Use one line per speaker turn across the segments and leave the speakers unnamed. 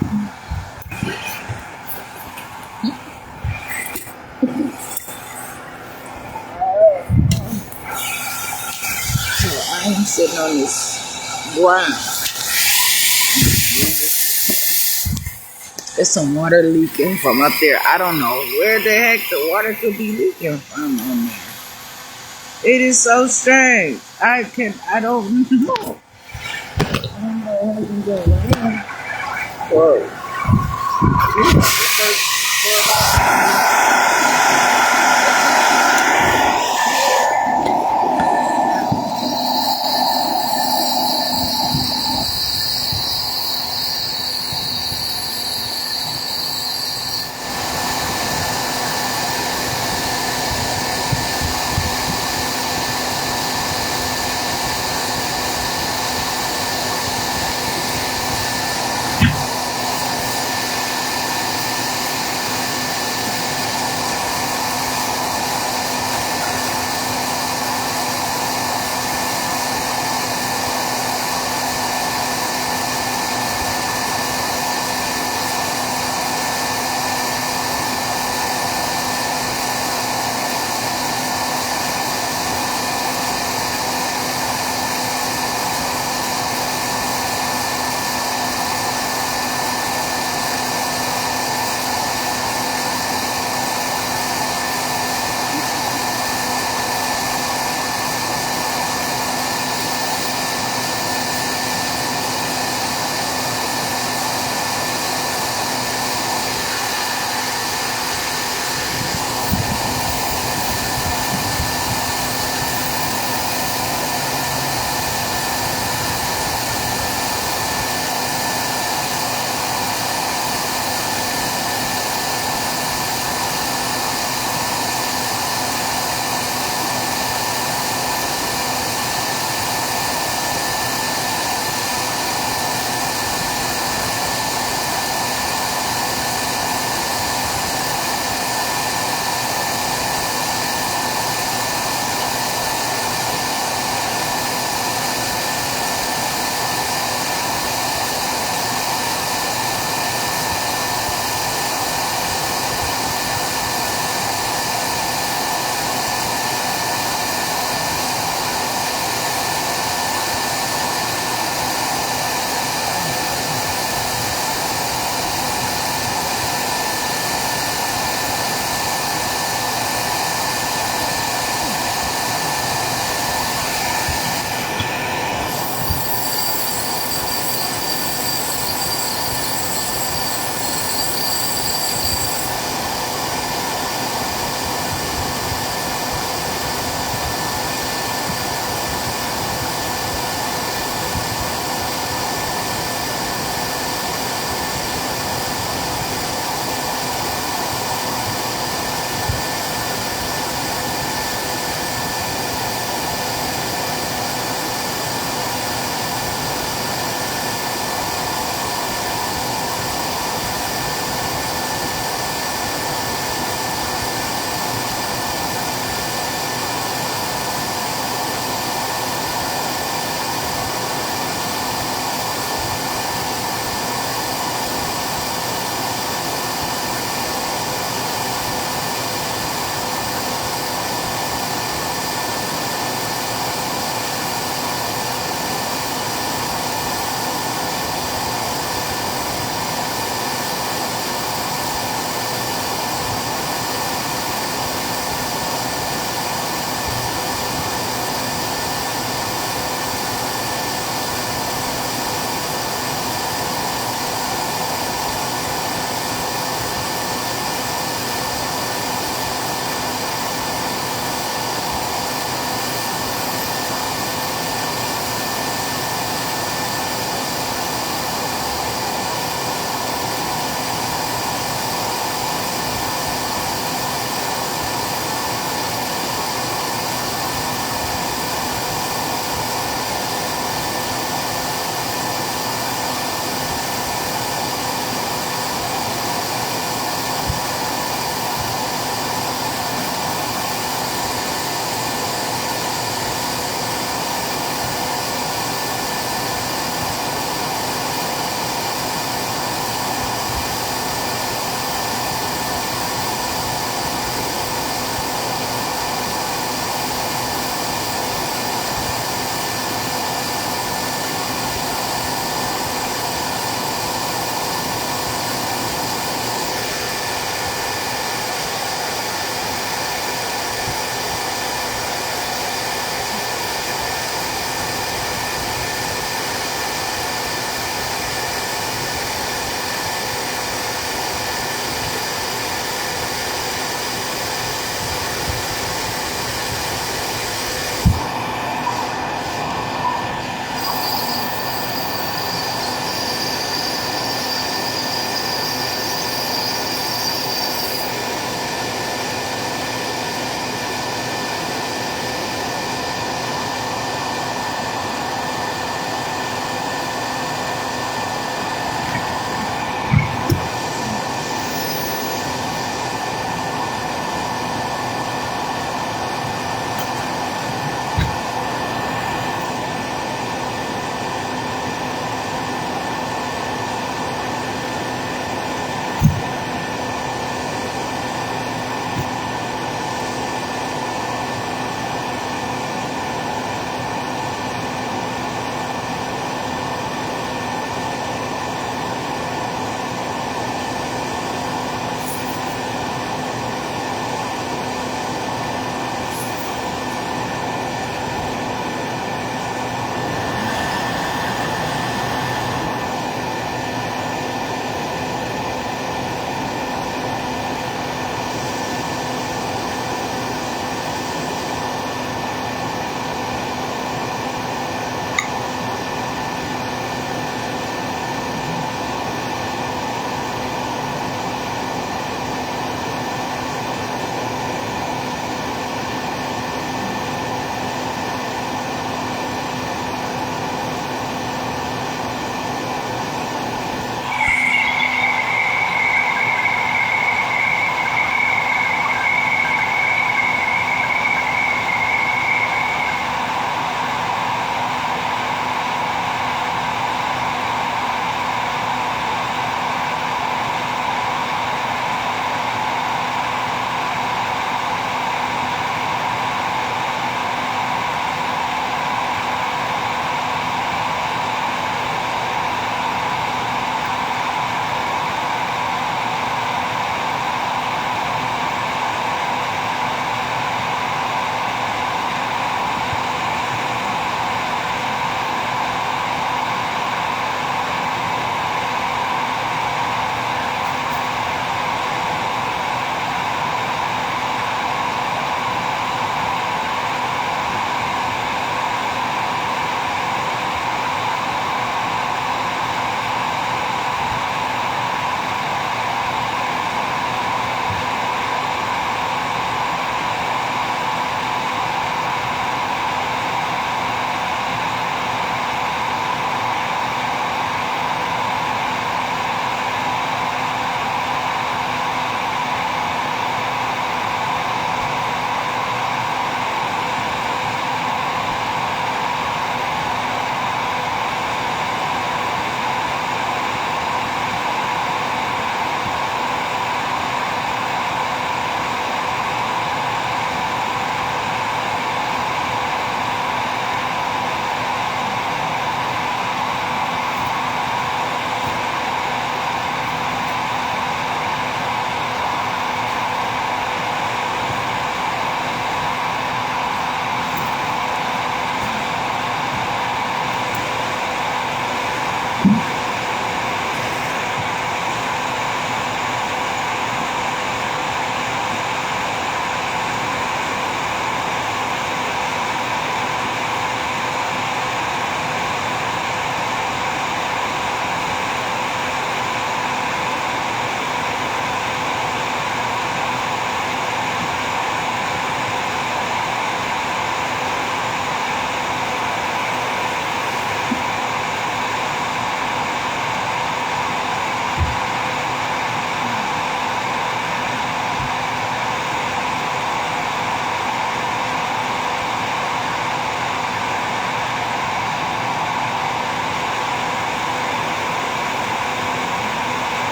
I am sitting on this ground. There's some water leaking from up there. I don't know where the heck the water could be leaking from on there. It is so strange. I don't know. I don't know how you go around. Whoa.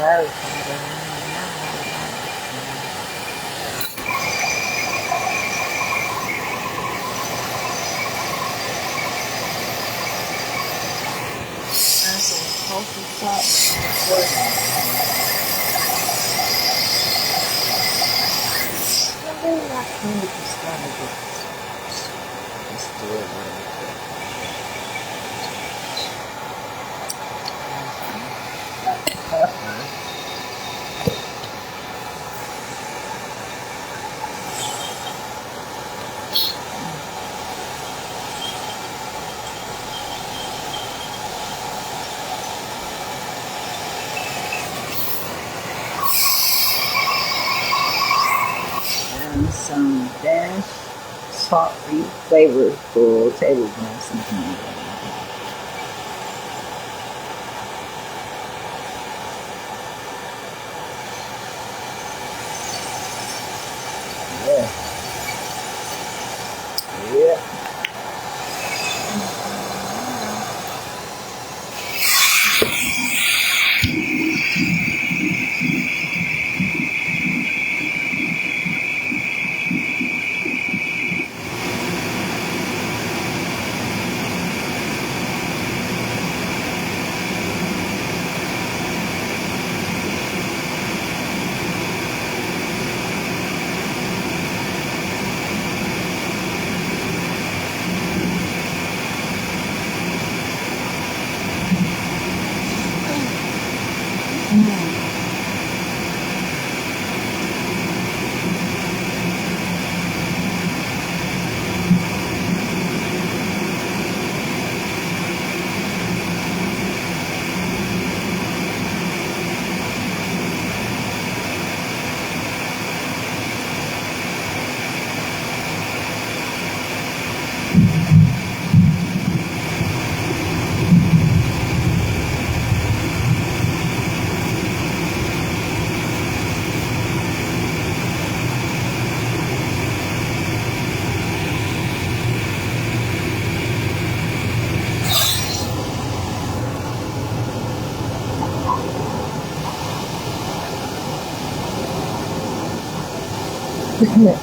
Very That's a healthy top. I really not clean with this kind of Let's do it really quick. And some dash salt-free flavorful table grass. Yeah. Yeah.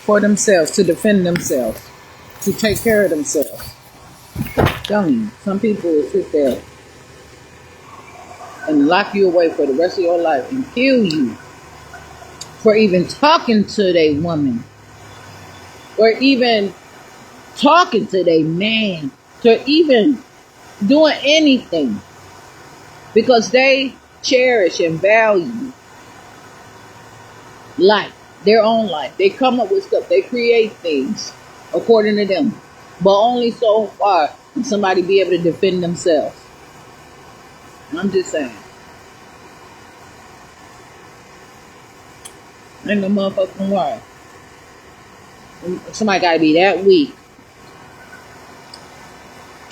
for themselves, to defend themselves, to take care of themselves. I'm telling you, some people will sit there and lock you away for the rest of your life and kill you for even talking to their woman or even talking to their man, to even doing anything because they cherish and value life, their own life. They come up with stuff, they create things according to them, but only so far can somebody be able to defend themselves. I'm just saying. Ain't no motherfucking way. Somebody gotta be that weak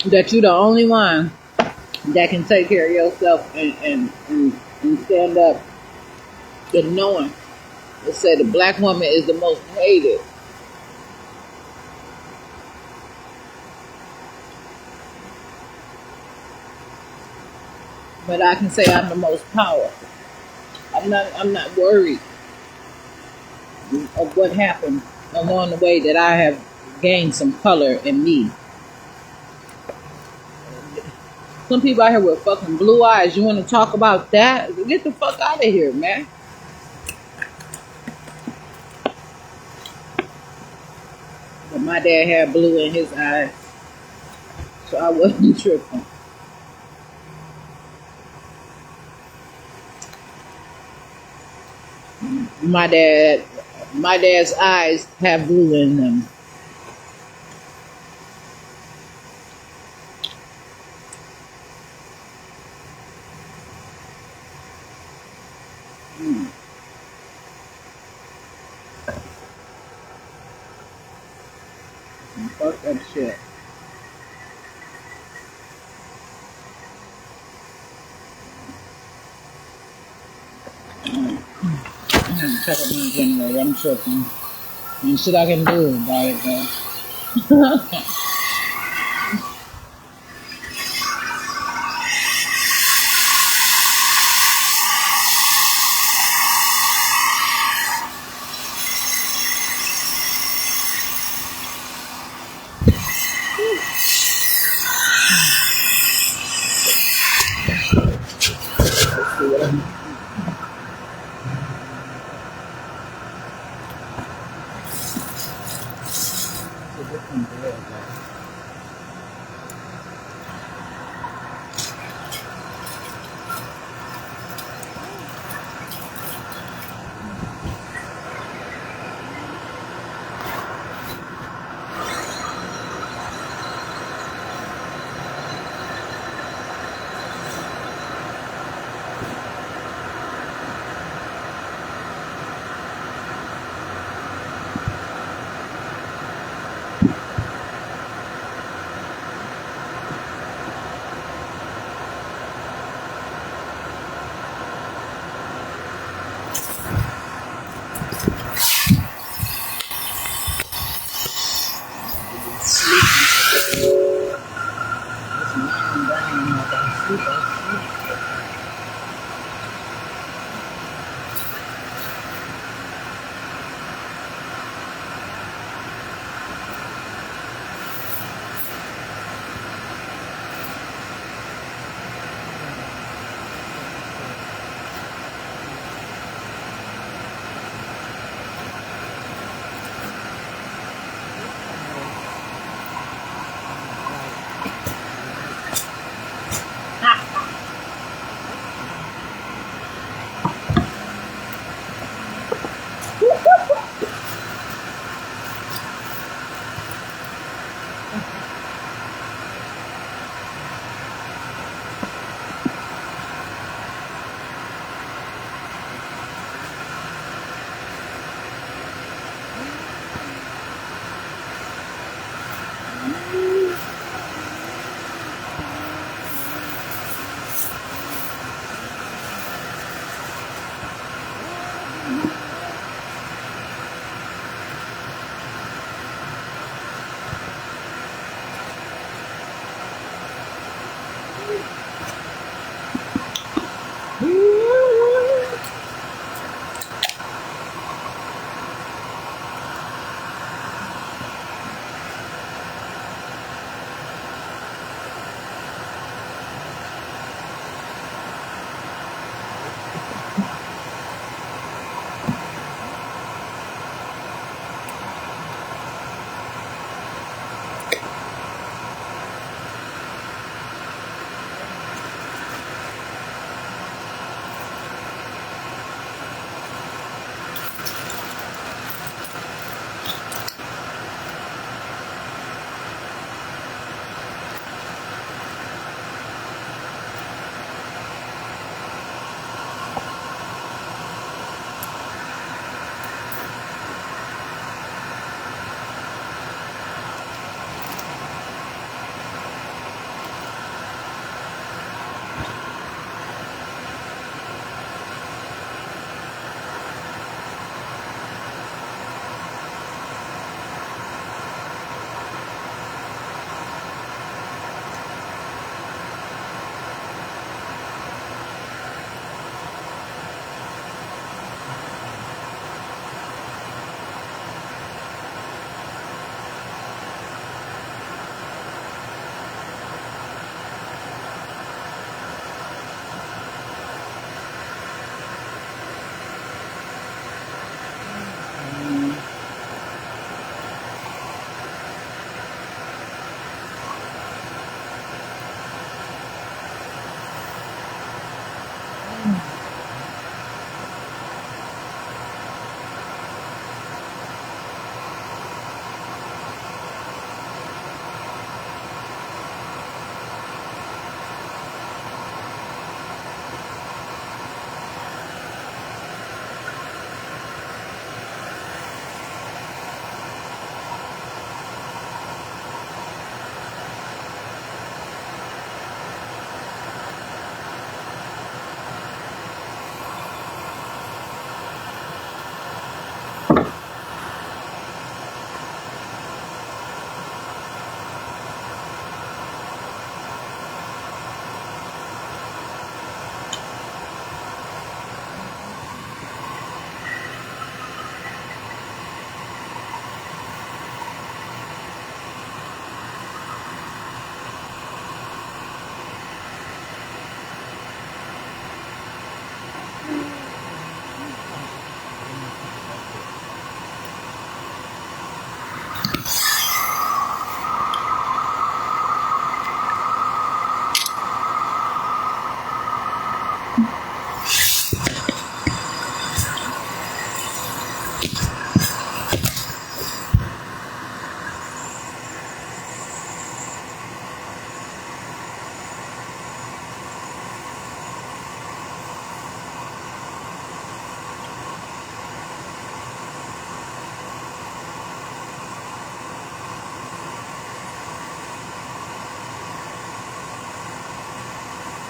that you the only one that can take care of yourself and stand up and knowing it said the black woman is the most hated. But I can say I'm the most powerful. I'm not worried of what happened along the way that I have gained some color in me. Some people out here with fucking blue eyes. You want to talk about that? Get the fuck out of here, man. But my dad had blue in his eyes, so I wasn't tripping. My dad's eyes have blue in them. Fuck that shit. Check up my generator. I'm tripping. Ain't shit I can do about it, though. Let's see what I'm. It's a different bed, though.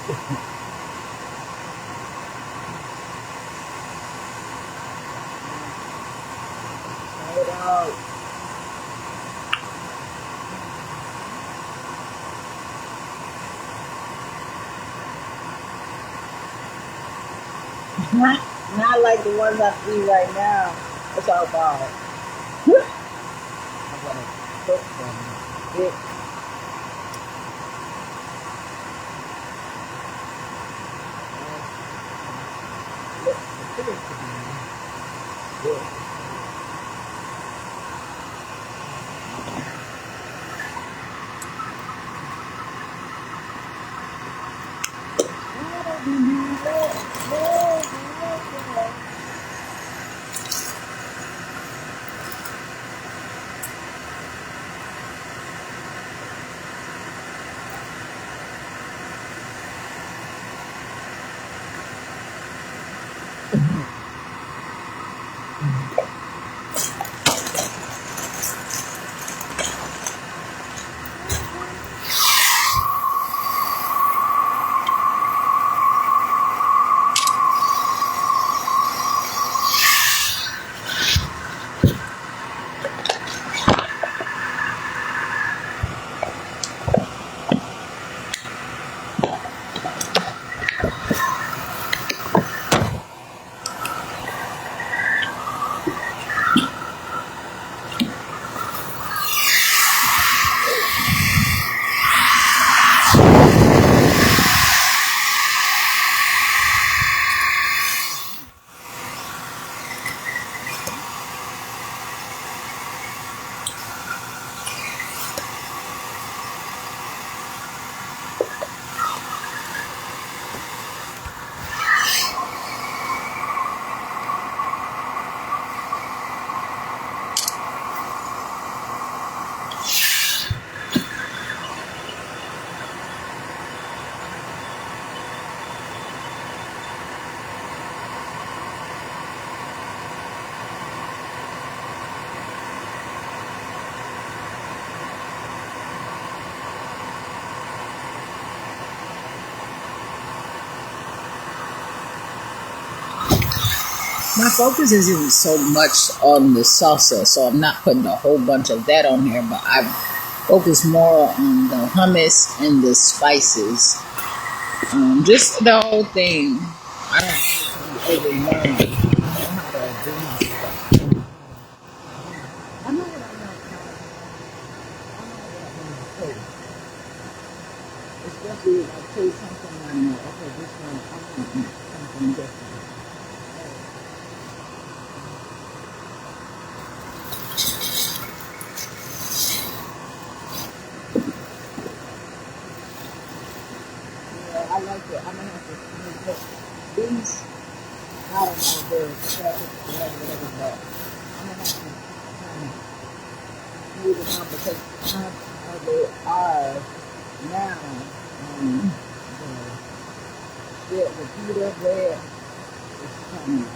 Try it out. Not like the ones I see right now. It's all about. I'm gonna cook them. Look, the chicken to be good. My focus isn't so much on the salsa, so I'm not putting a whole bunch of that on there, but I focus more on the hummus and the spices. Just the whole thing. I don't really overlearn. I know how to do my stuff. I know what I want to taste. Especially if I taste something I know, okay, this one, I want something different. Yeah, I like it. I'm gonna have to look. These, I don't know, they're whatever, but I'm gonna have to kind of move it on because how they are now. Um, the pita bread is coming out.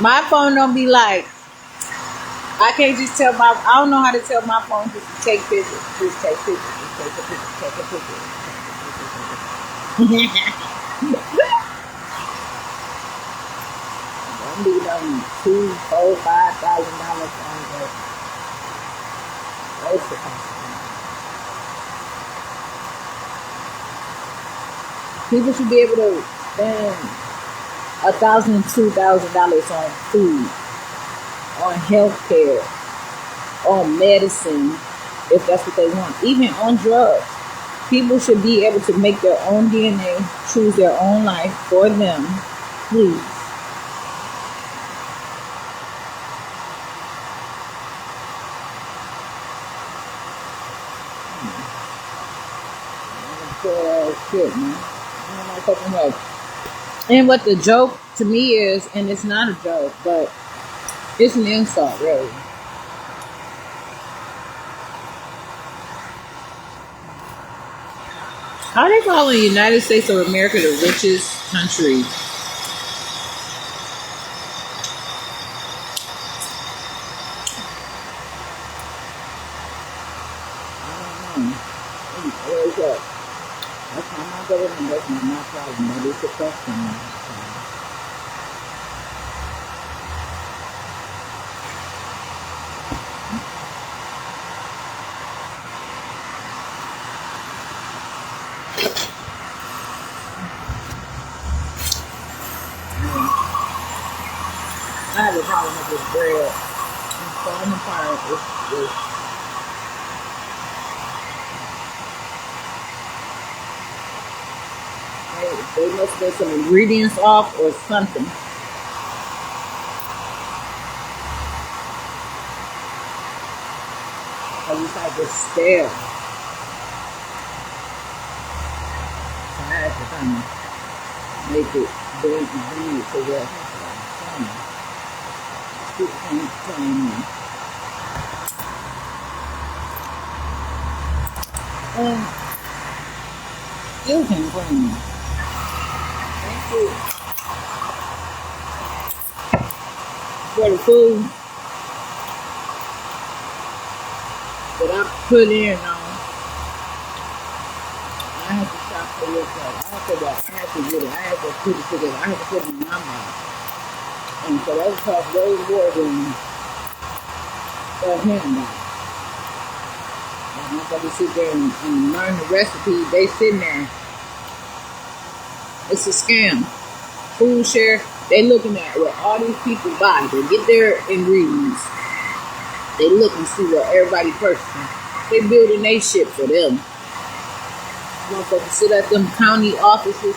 My phone don't be like, I can't just tell my, I don't know how to tell my phone just to take pictures. Just take pictures. Just take a picture. Take a picture. Don't be them $2, $4, $5,000 phones. Waste of time. People should be able to spend $1,000, $2,000 on food, on healthcare, on medicine, if that's what they want, even on drugs. People should be able to make their own DNA, choose their own life for them. Please. Shit, man. And what the joke to me is, and it's not a joke, but it's an insult, really. How they calling the United States of America the richest country? I don't know. Where's that? That's not my government. That's not my problem. That is a question. I have a problem with this bread. It's falling apart. They must get some ingredients off or something. Because it's like it's stale. trying to make it big to what people can't claim me. And still can't claim me. Thank you for the food that I put in on. I have to shop for yourself. I have to get it. I have to put it together. I have to put it in my mouth. And so that costs way more than a handout. I'm not going to sit there and learn the recipe. They sitting there. It's a scam. Food share. They looking at what all these people buy. They get their ingredients. They look and see what everybody purchasing. They building their shit for them. Motherfuckers sit at them county offices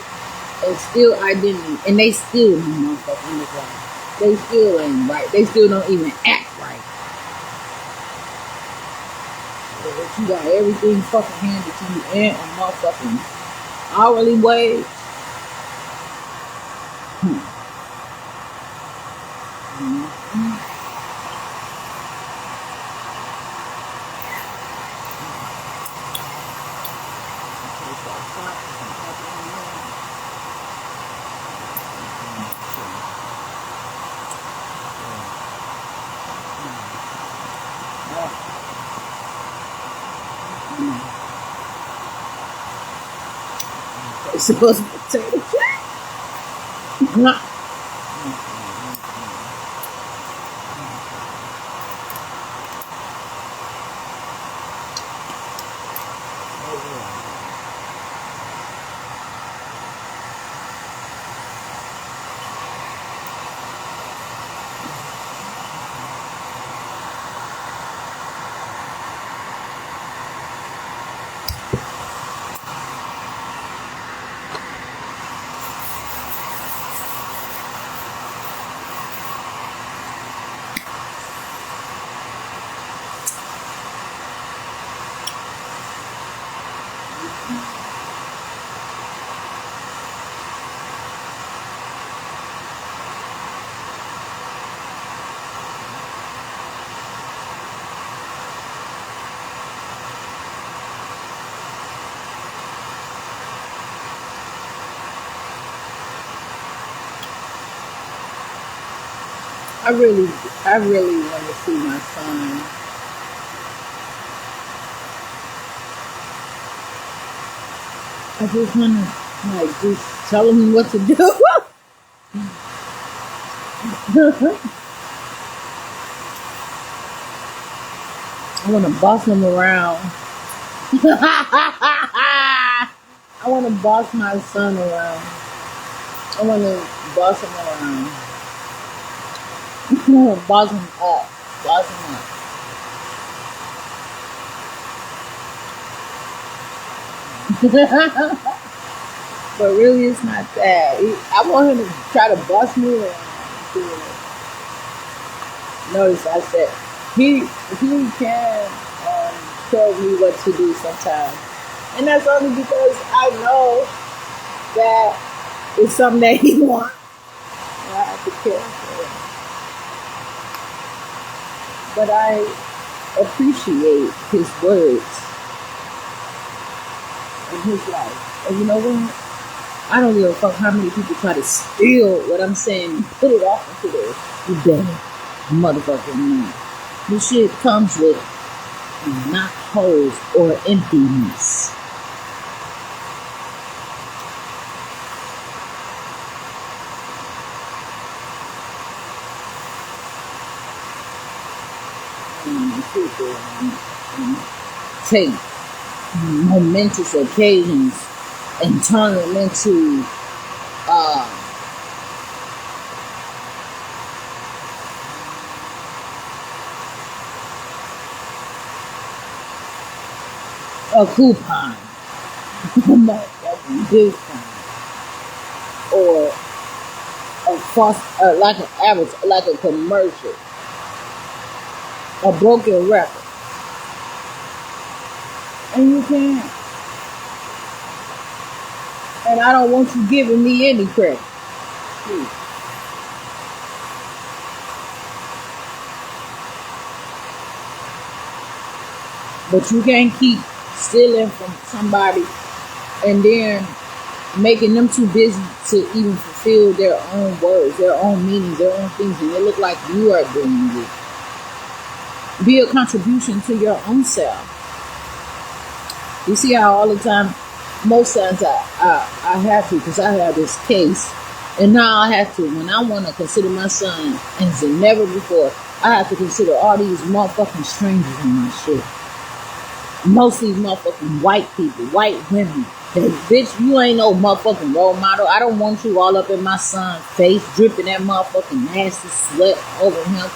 and steal identity. And they still motherfuckers in the ground. They still ain't right. They still don't even act right. But you got everything fucking handed to you and a motherfucking hourly wage. It's supposed to be potato chips. I really want to see my son. I just want to just tell him what to do. I want to boss him around. I want to boss my son around. I want to boss him around. Boss him up. Boss him up. But really, it's not that. I want him to try to boss me around. Notice I said he can tell me what to do sometimes, and that's only because I know that it's something that he wants. I have to care for it. But I appreciate his words in his life. And you know what? I don't give a fuck how many people try to steal what I'm saying and put it off into their better motherfucking mind. This shit comes with not holes or emptiness. Take momentous occasions and turn them into a coupon, motherfucking discount, or a false, like an average, like a commercial, a broken record. And you can't. And I don't want you giving me any credit. Please. But you can't keep stealing from somebody and then making them too busy to even fulfill their own words, their own meanings, their own things, and it look like you are doing it. Be a contribution to your own self. You see how all the time, most times I have to, because I have this case, and now I have to, when I want to consider my son as never before, I have to consider all these motherfucking strangers in my shit. Mostly motherfucking white people, white women. That bitch, you ain't no motherfucking role model. I don't want you all up in my son's face, dripping that motherfucking nasty sweat over him,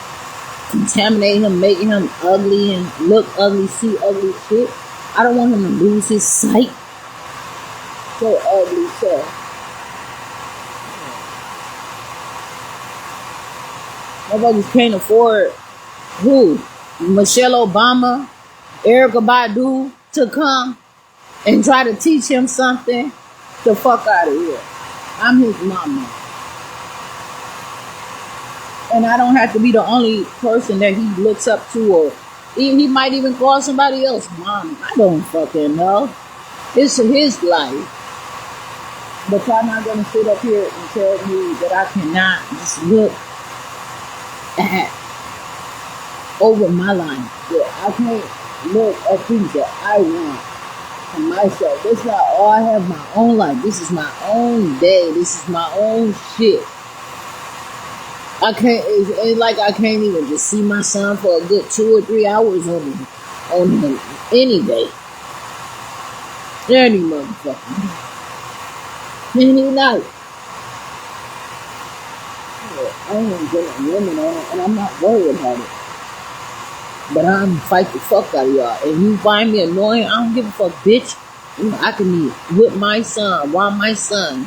contaminating him, making him ugly and look ugly, see ugly shit. I don't want him to lose his sight. So ugly, so. Motherfuckers can't afford who? Michelle Obama, Erykah Badu to come and try to teach him something. The fuck out of here. I'm his mama. And I don't have to be the only person that he looks up to, or he might even call somebody else mom. I don't fucking know. It's his life. But y'all not gonna sit up here and tell me that I cannot just look at over my life. Yeah, I can't look at things that I want for myself. That's not all. I have my own life. This is my own day. This is my own shit. I can't. It's like I can't even just see my son for a good 2 or 3 hours on any day. Any motherfucker. Any night. I ain't getting women on it, and I'm not worried about it. But I'm fight the fuck out of y'all. If you find me annoying, I don't give a fuck, bitch. I can be with my son, while my son,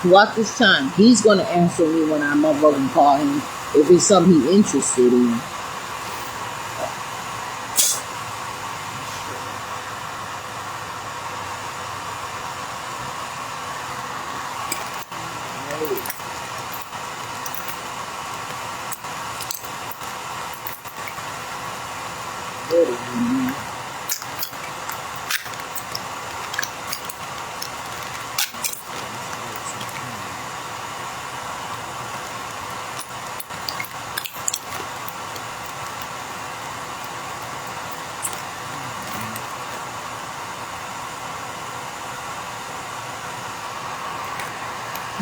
throughout this time, he's gonna answer me when I motherfucking call him if it's something he's interested in. I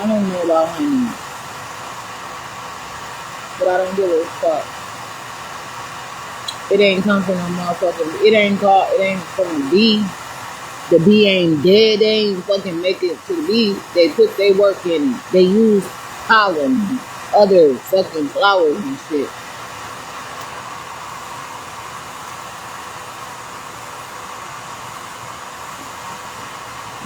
don't know about honey, but I don't give a fuck. It ain't come from no motherfucker. It ain't from the bee. The bee ain't dead. They ain't fucking make it to the bee. They put their work in it. They use pollen, other fucking flowers and shit.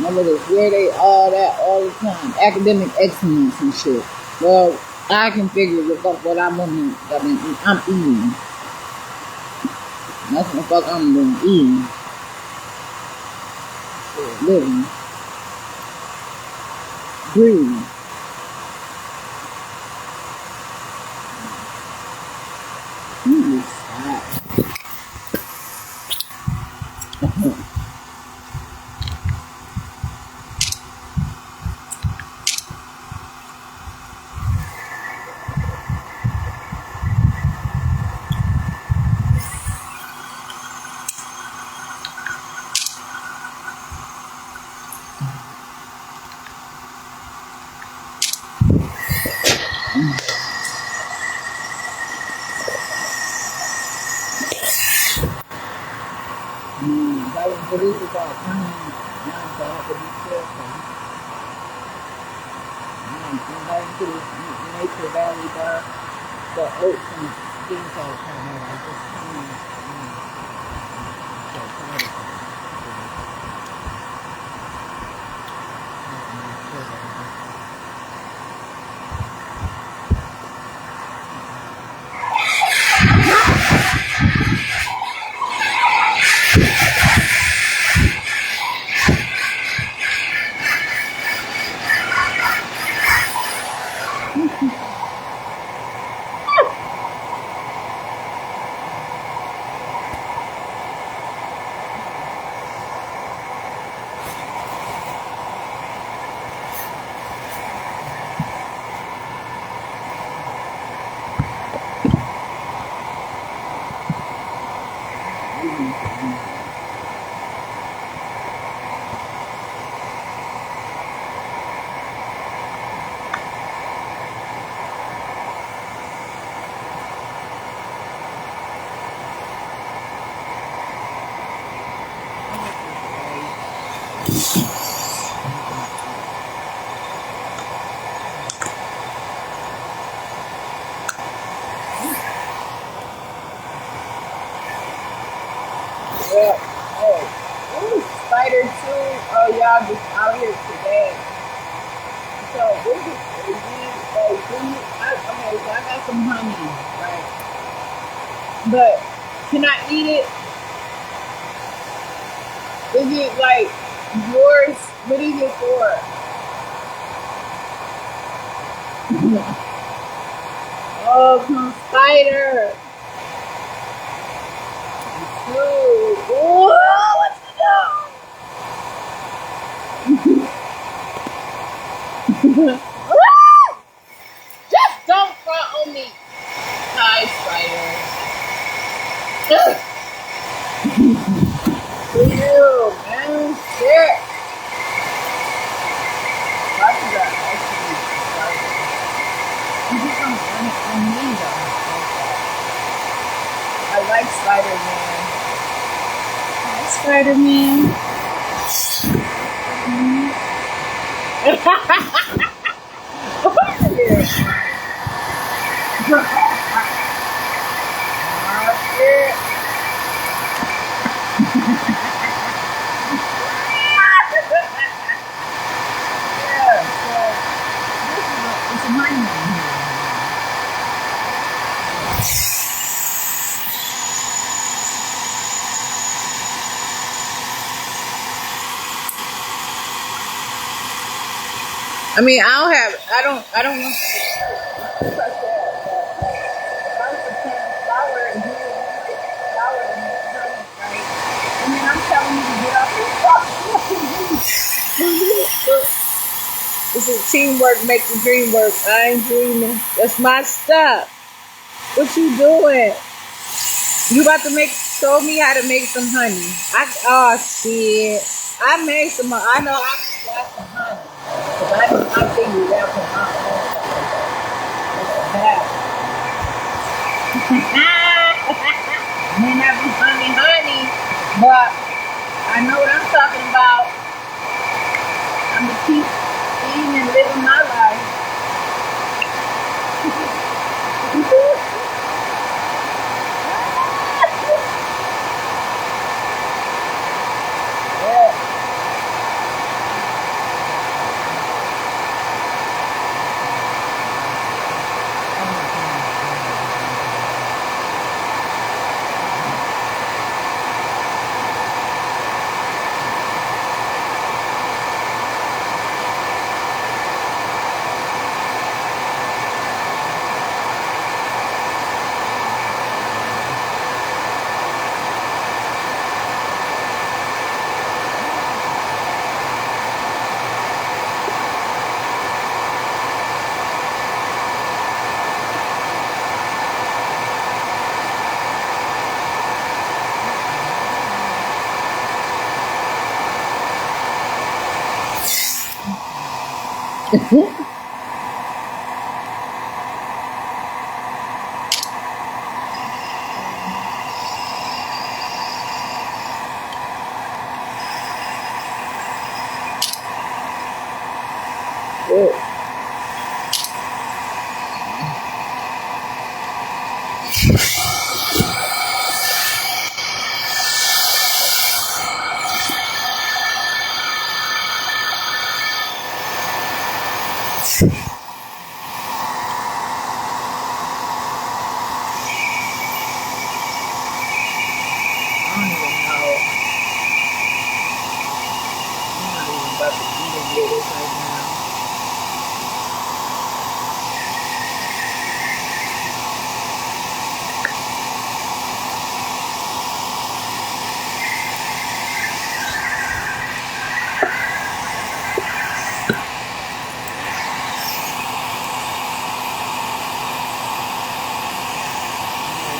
Motherfuckers wear they all that all the time. Academic excellence and shit. Well, I can figure the fuck what I'm eating. I'm eating. That's what the fuck I'm doing. Eating. Living. Breathing. That was police is all coming now, so I have to be careful. I'm back to this Nature Valley bar, the oats and skin color kind of like this. So tired of it. bag. So what is it? Okay, so I got some honey, right? But can I eat it? Is it like yours? What is it for? Oh, some spider. Dude. Whoa, what's it doing? Just don't front on me. Hi, spider. Ew, man. Shit. Why did that actually spider? You just don't run it on me, though. I like Spider-Man. Hi, Spider-Man. I mean, I don't want to. If I was to plant a flower and do it, flower and make honey, right? I mean, I'm telling you to get off your fuck. This is teamwork, make the dream work. I ain't dreaming. That's my stuff. What you doing? You about to show me how to make some honey. Oh shit. I made some, I know I got some honey. Cause I figured it out from my own. May not be honey, but I know what I'm talking about. I'm gonna keep eating and living my life. Good. I don't even know. I'm not even about to even get this right now.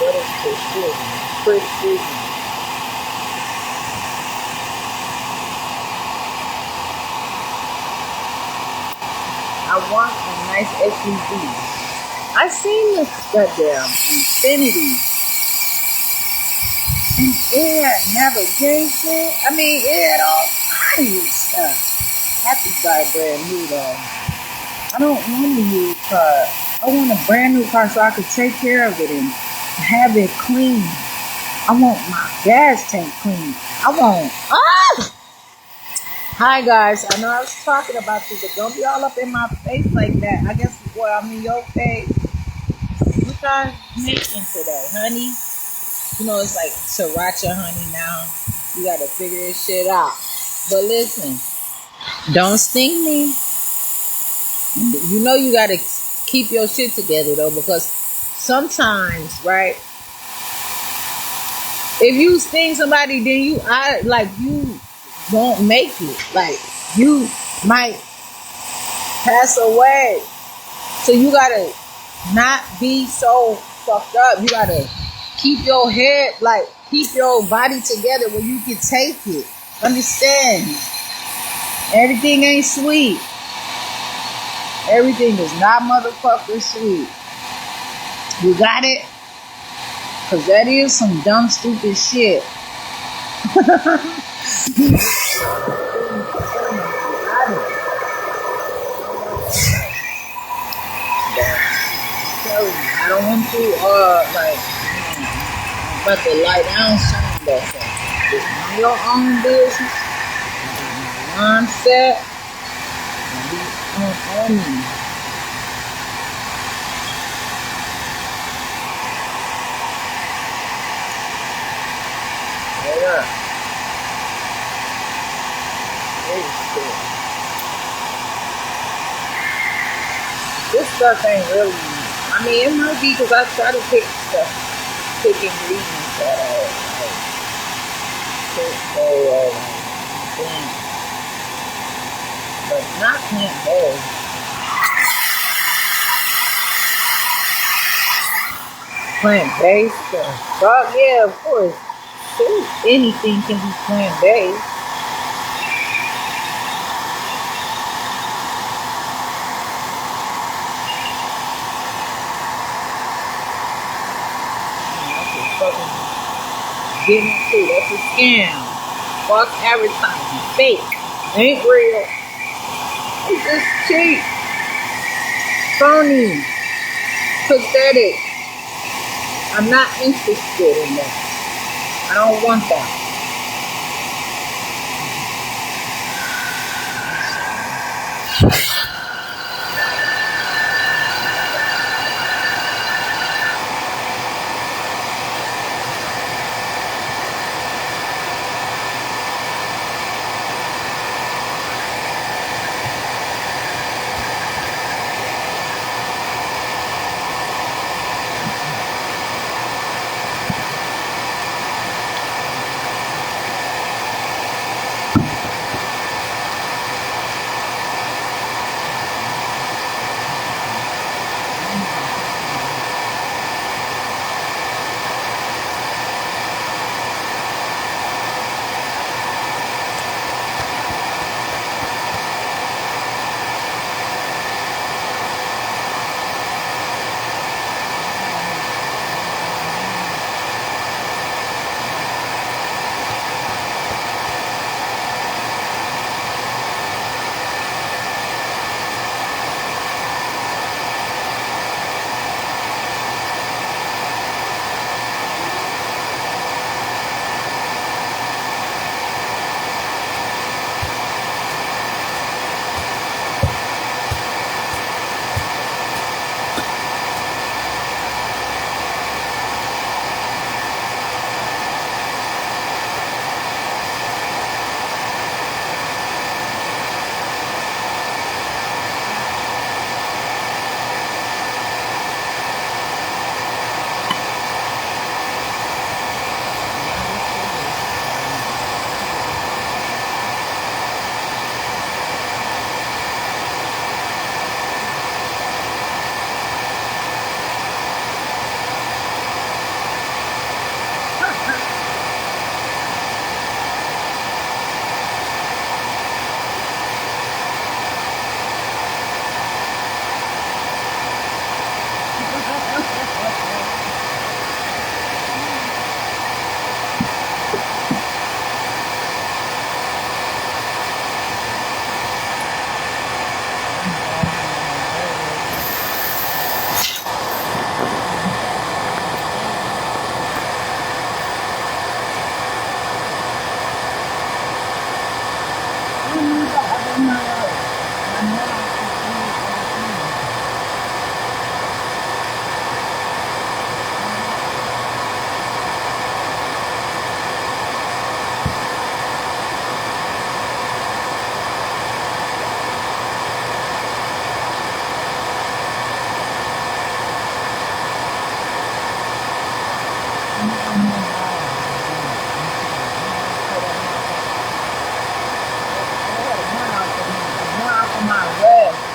What is precision? Precision. I want a nice SUV. I seen this goddamn Infinity. And it had navigation. I mean, it had all kinds of stuff. Happy buy brand new though. I don't want a new car. I want a brand new car so I could take care of it and have it clean. I want my gas tank clean. I want Hi guys, I know I was talking about you, but don't be all up in my face like that. I guess well, I'm in your face. What y'all making today, honey? You know it's like sriracha honey now. You gotta figure this shit out. But listen, don't sting me. You know you gotta keep your shit together though, because sometimes, right? If you sting somebody, then you won't make it. Like you might pass away. So you gotta not be so fucked up. You gotta keep your head, like keep your body together where you can take it. Understand? Everything ain't sweet. Everything is not motherfucking sweet. You got it? Cause that is some dumb stupid shit. I don't want to but the lie down soon though. Just mind your own business. Mindset. And be on me. Yeah. This stuff ain't really. I mean, it might be because I try to pick ingredients that are like plant, but not plant based. Plant based. Fuck yeah, of course. Shoot, anything can be plant based. Getting it too. That's a scam. Fuck advertising. Fake. Ain't real. It's just cheap. Phony. Pathetic. I'm not interested in that. I don't want that.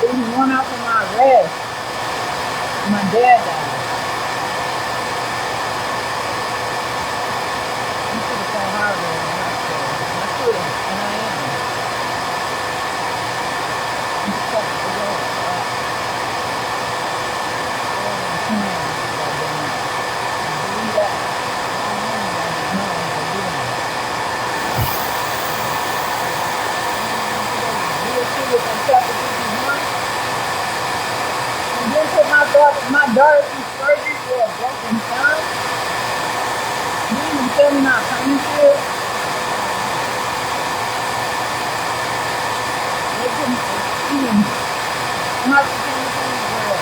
it was one out for my rest. My dad died. You should have called Harvard in the hospital. I could have, and I am. I'm stuck with the road. And then put my daughter through surgery for a broken thumb. You even tell me not painful. They couldn't even not to tell me girl.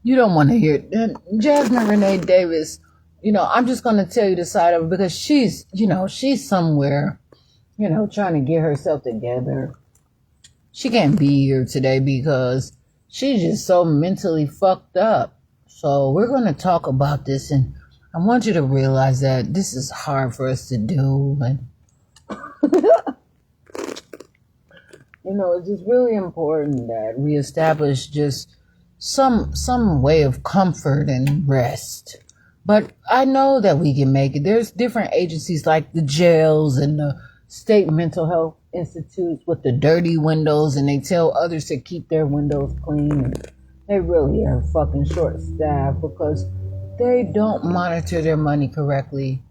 You don't want to hear it. Jasmine Renee Davis, I'm just going to tell you the side of it because she's somewhere, trying to get herself together. She can't be here today because she's just so mentally fucked up. So we're going to talk about this, and I want you to realize that this is hard for us to do. And it's just really important that we establish just some way of comfort and rest. But I know that we can make it. There's different agencies like the jails and the state mental health institutes with the dirty windows, and they tell others to keep their windows clean. And they really are fucking short-staffed because they don't monitor their money correctly.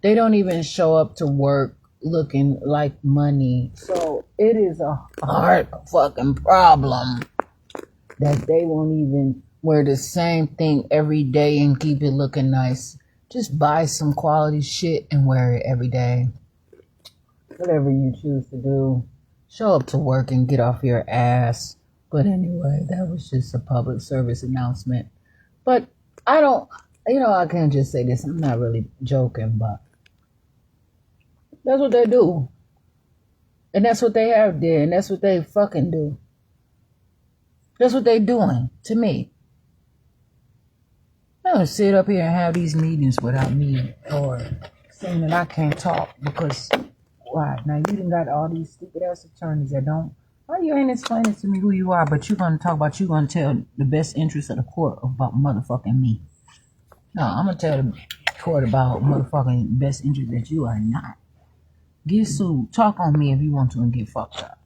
They don't even show up to work looking like money. So it is a hard fucking problem that they won't even wear the same thing every day and keep it looking nice. Just buy some quality shit and wear it every day. Whatever you choose to do. Show up to work and get off your ass. But anyway, that was just a public service announcement. But I can't just say this. I'm not really joking, but that's what they do. And that's what they have did. And that's what they fucking do. That's what they doing to me. I don't sit up here and have these meetings without me or saying that I can't talk because why? Now you done got all these stupid ass attorneys that don't. Why you ain't explaining to me who you are, but you're gonna talk about you gonna tell the best interest of the court about motherfucking me. No, I'm gonna tell the court about motherfucking best interest that you are not. Get sued. Talk on me if you want to and get fucked up.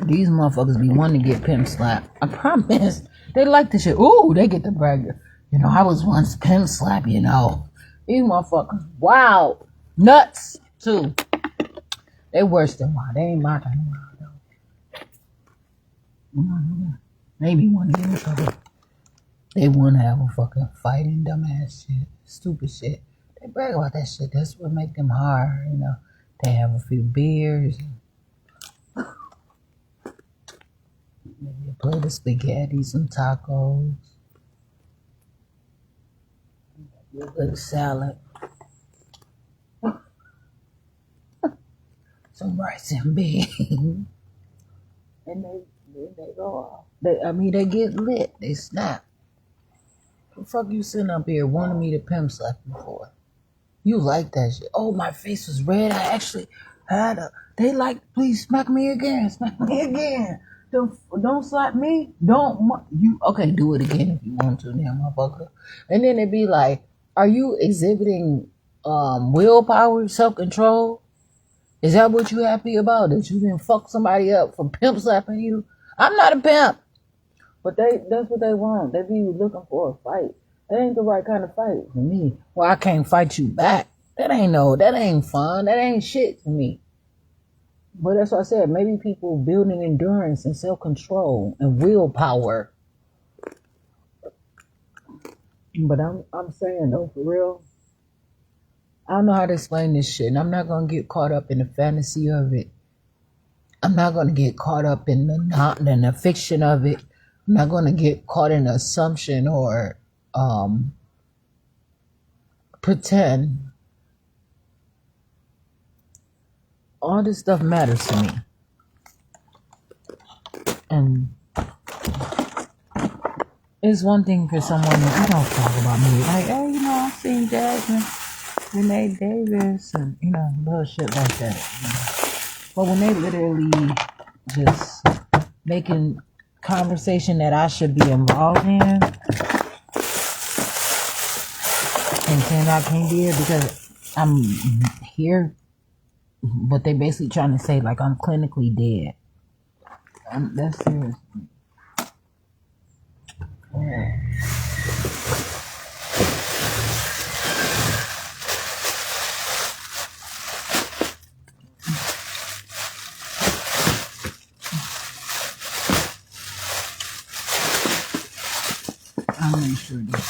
These motherfuckers be wanting to get pimp slapped. I promise. They like this shit. Ooh, they get the brag. I was once pimp slapped, These motherfuckers. Wow. Nuts, too. They worse than wild. They ain't my kind of wild, though. Maybe want to get in trouble. They want to have a fucking fight and dumbass shit. Stupid shit. They brag about that shit. That's what make them hard, They have a few beers, maybe a plate of spaghetti, some tacos, a good salad, some rice and beans, and they go off. They get lit. They snap. The fuck you sitting up here wanting me to pimp slap you for? You like that shit? Oh, my face was red. I actually had a. They like, please smack me again. Smack me again. Don't slap me. You okay? Do it again if you want to, damn motherfucker. And then it be like, are you exhibiting willpower, self control? Is that what you happy about? That you didn't fuck somebody up for pimp slapping you? I'm not a pimp. But that's what they want. They be looking for a fight. That ain't the right kind of fight for me. Well, I can't fight you back. That ain't fun. That ain't shit for me. But that's what I said. Maybe people building endurance and self-control and willpower. But I'm saying though, for real, I don't know how to explain this shit. And I'm not gonna get caught up in the fantasy of it. I'm not gonna get caught up in the fiction of it. I'm not gonna get caught in assumption or pretend. All this stuff matters to me. And it's one thing for someone that you don't talk about me. Like, hey, I've seen Jasmine, Renee Davis, and, little shit like that. But when they literally just making conversation that I should be involved in and saying I can't be here because I'm here, but they basically trying to say like I'm clinically dead. That's serious. Yeah. I'll make sure this.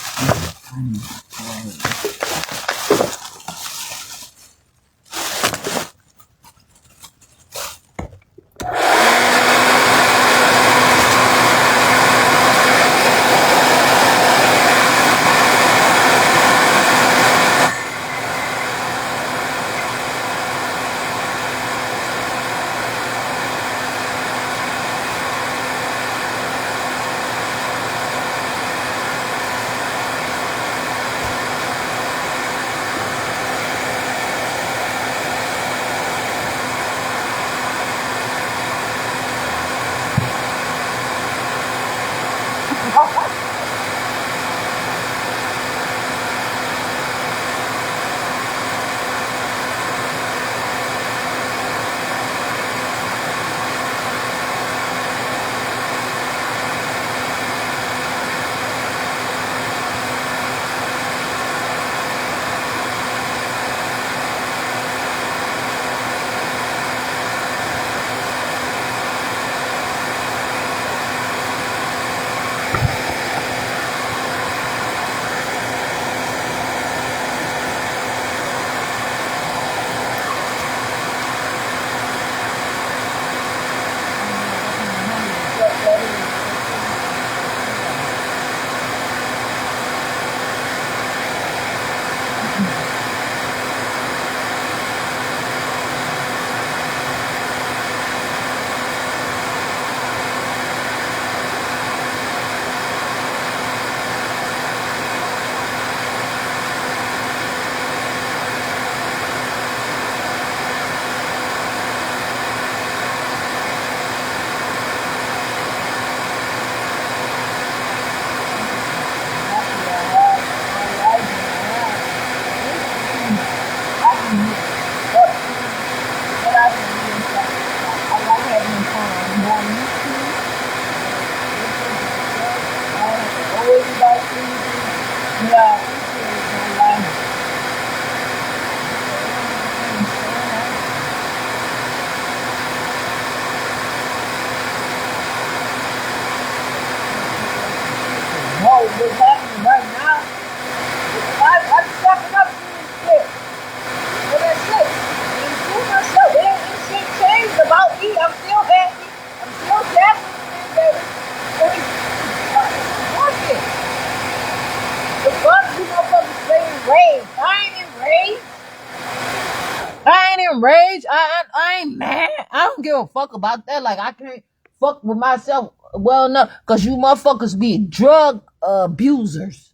enraged. I ain't mad. I don't give a fuck about that. Like, I can't fuck with myself well enough because you motherfuckers be drug abusers.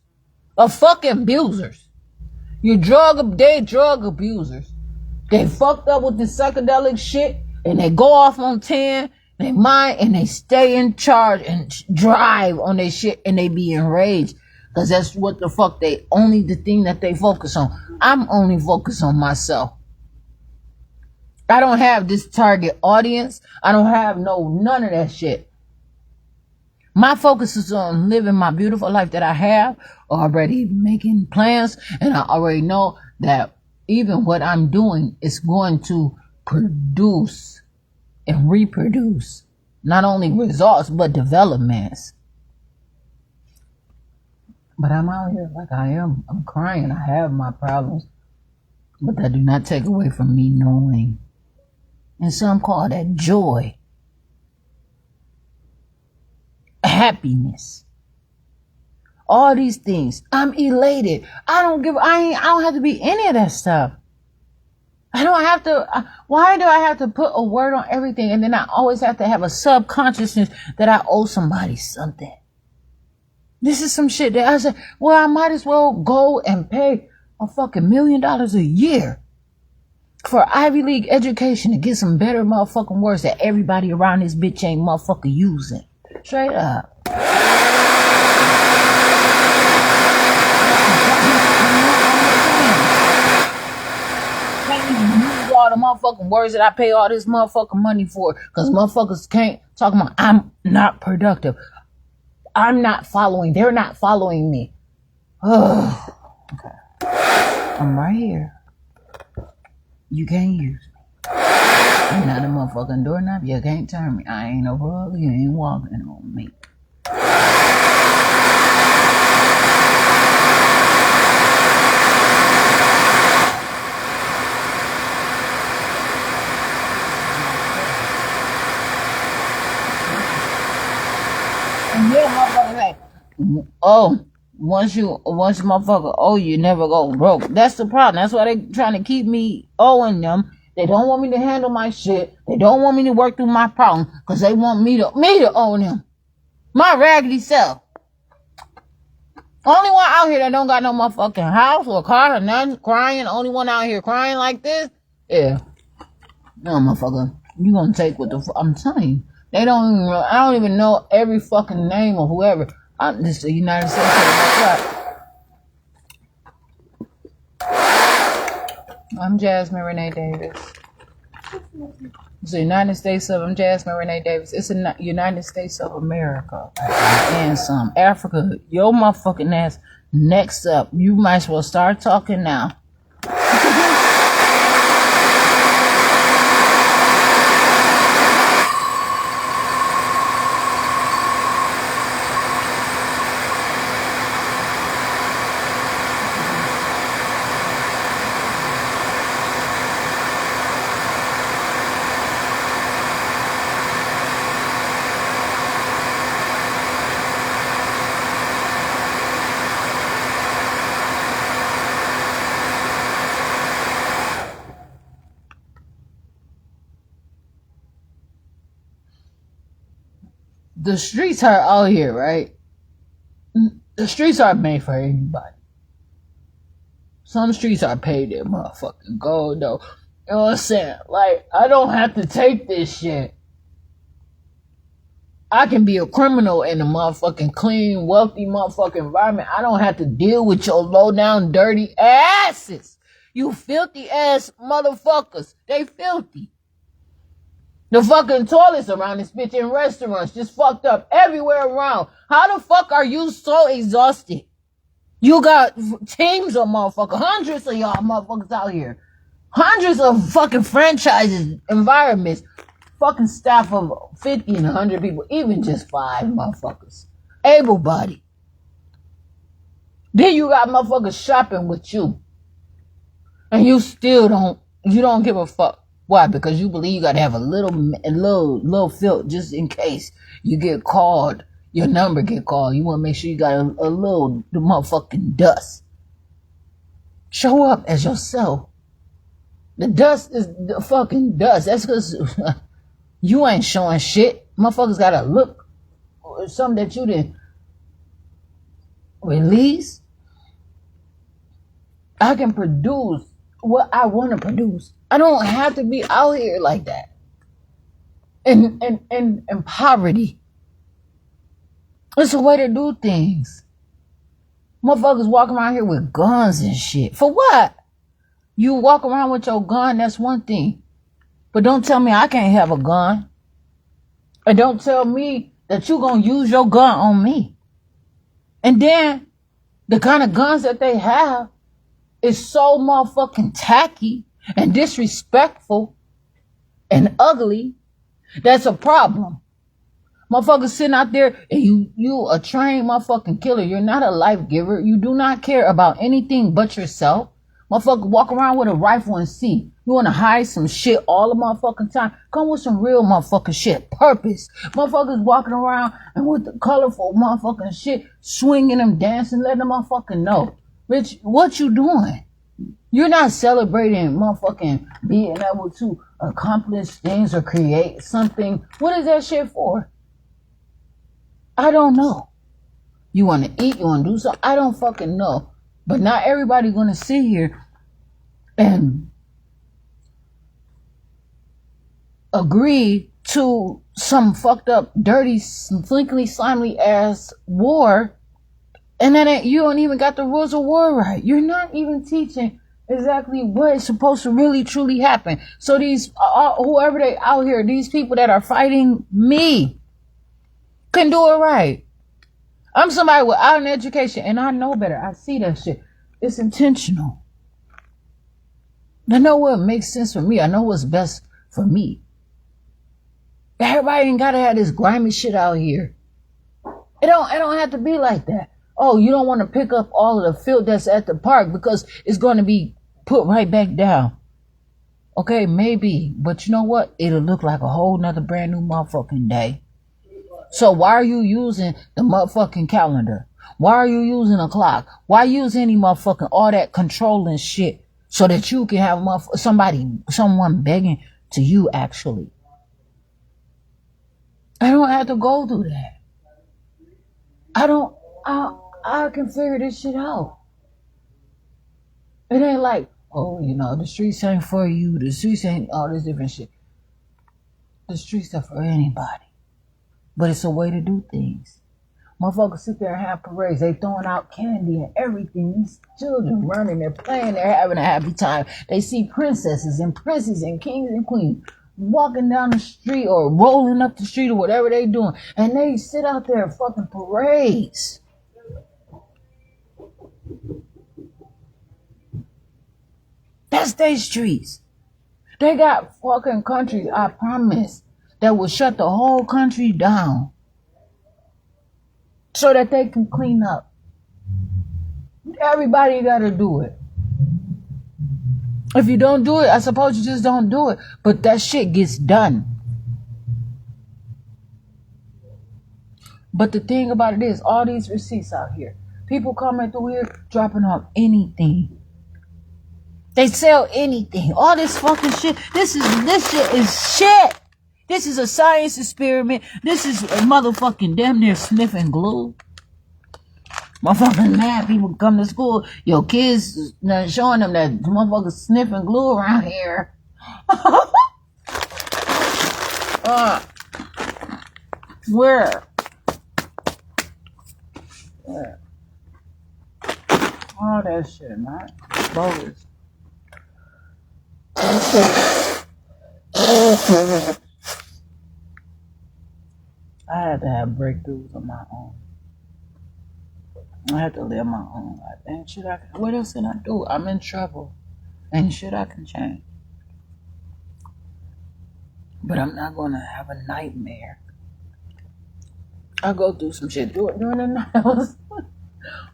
Fucking abusers. They drug abusers. They fucked up with the psychedelic shit and they go off on 10, they mind, and they stay in charge and drive on their shit and they be enraged. Cause that's what the fuck the thing that they focus on. I'm only focused on myself. I don't have this target audience. I don't have none of that shit. My focus is on living my beautiful life that I have, already making plans, and I already know that even what I'm doing is going to produce and reproduce not only results but developments. But I'm out here like I am. I'm crying. I have my problems, but that do not take away from me knowing. And some call that joy. Happiness, all these things. I'm elated. I don't have to be any of that stuff. I don't have to. Why do I have to put a word on everything, and then I always have to have a subconsciousness that I owe somebody something? This is some shit that I said, well, I might as well go and pay a fucking $1 million a year for Ivy League education to get some better motherfucking words that everybody around this bitch ain't motherfucking using. Straight up. Can't even use all the motherfucking words that I pay all this motherfucking money for, because motherfuckers can't talk about I'm not productive. I'm not following. They're not following me. Oh, okay. I'm right here. You can't use me. I'm not a motherfucking doorknob. You can't turn me. I ain't a rug. You ain't walking on me. And yeah, motherfucker say, oh, once motherfucker owe you, never go broke. That's the problem. That's why they trying to keep me owing them. They don't want me to handle my shit. They don't want me to work through my problem because they want me to owe them. My raggedy self. Only one out here that don't got no motherfucking house or car or nothing, crying. Only one out here crying like this. Yeah. No, motherfucker. You gonna take what I'm telling you. I don't even know every fucking name of whoever. This is the United States. I'm Jasmine Renee Davis. It's the United States of, I'm Jasmine Renee Davis. It's the United States of America. And some. Africa, your motherfucking ass next up. You might as well start talking now. The streets are out here, right? The streets aren't made for anybody. Some streets are paid their motherfucking gold, though. You know what I'm saying? Like, I don't have to take this shit. I can be a criminal in a motherfucking clean, wealthy motherfucking environment. I don't have to deal with your low down, dirty asses. You filthy ass motherfuckers. They filthy. The fucking toilets around this bitch in restaurants just fucked up everywhere around. How the fuck are you so exhausted? You got teams of motherfuckers, hundreds of y'all motherfuckers out here. Hundreds of fucking franchises, environments, fucking staff of 50 and 100 people, even just 5 motherfuckers. Able-bodied. Then you got motherfuckers shopping with you. And you still don't give a fuck. Why? Because you believe you gotta have a little filth just in case you get called, your number get called. You wanna make sure you got a little the motherfucking dust. Show up as yourself. The dust is the fucking dust. That's because you ain't showing shit. Motherfuckers gotta look or something that you didn't release. I can produce what I want to produce. I don't have to be out here like that. In poverty. It's a way to do things. Motherfuckers walking around here with guns and shit. For what? You walk around with your gun, that's one thing. But don't tell me I can't have a gun. And don't tell me that you gonna use your gun on me. And then, the kind of guns that they have is so motherfucking tacky and disrespectful and ugly. That's a problem. Motherfuckers sitting out there and you a trained motherfucking killer. You're not a life giver. You do not care about anything but yourself. Motherfucker walk around with a rifle and see. You want to hide some shit all the motherfucking time. Come with some real motherfucking shit. Purpose. Motherfuckers walking around and with the colorful motherfucking shit, swinging them, dancing, letting them motherfucking know. Bitch, what you doing? You're not celebrating motherfucking being able to accomplish things or create something. What is that shit for? I don't know. You want to eat? You want to do something? I don't fucking know. But not everybody gonna sit here and agree to some fucked up, dirty, flinkly, slimy ass war, and then you don't even got the rules of war right. You're not even teaching exactly what is supposed to really truly happen. So these whoever they out here, these people that are fighting me, can do it right. I'm somebody without an education, and I know better. I see that shit. It's intentional. I know what makes sense for me. I know what's best for me. Everybody ain't gotta have this grimy shit out here. It don't have to be like that. Oh, you don't want to pick up all of the filth that's at the park because it's going to be put right back down. Okay, maybe. But you know what? It'll look like a whole nother brand new motherfucking day. So why are you using the motherfucking calendar? Why are you using a clock? Why use any motherfucking all that controlling shit so that you can have someone begging to you actually? I don't have to go through that. I can figure this shit out. It ain't like, oh, the streets ain't for you. The streets ain't all this different shit. The streets are for anybody. But it's a way to do things. Motherfuckers sit there and have parades. They throwing out candy and everything. These children running, they're playing, they're having a happy time. They see princesses and princes and kings and queens walking down the street or rolling up the street or whatever they doing. And they sit out there and fucking parades. That's their streets. They got fucking countries, I promise, that will shut the whole country down so that they can clean up. Everybody gotta do it. If you don't do it, I suppose you just don't do it. But that shit gets done. But the thing about it is, all these receipts out here, people coming through here dropping off anything. They sell anything. All this fucking shit. This shit is shit. This is a science experiment. This is a motherfucking damn near sniffing glue. Motherfucking mad people come to school. Your kids showing them that motherfuckers sniffing glue around here. Where? All that shit, man. Bogus. I had to have breakthroughs on my own. I had to live my own life. Ain't shit what else can I do? I'm in trouble. Ain't shit I can change. But I'm not gonna have a nightmare. I go through some shit during the night.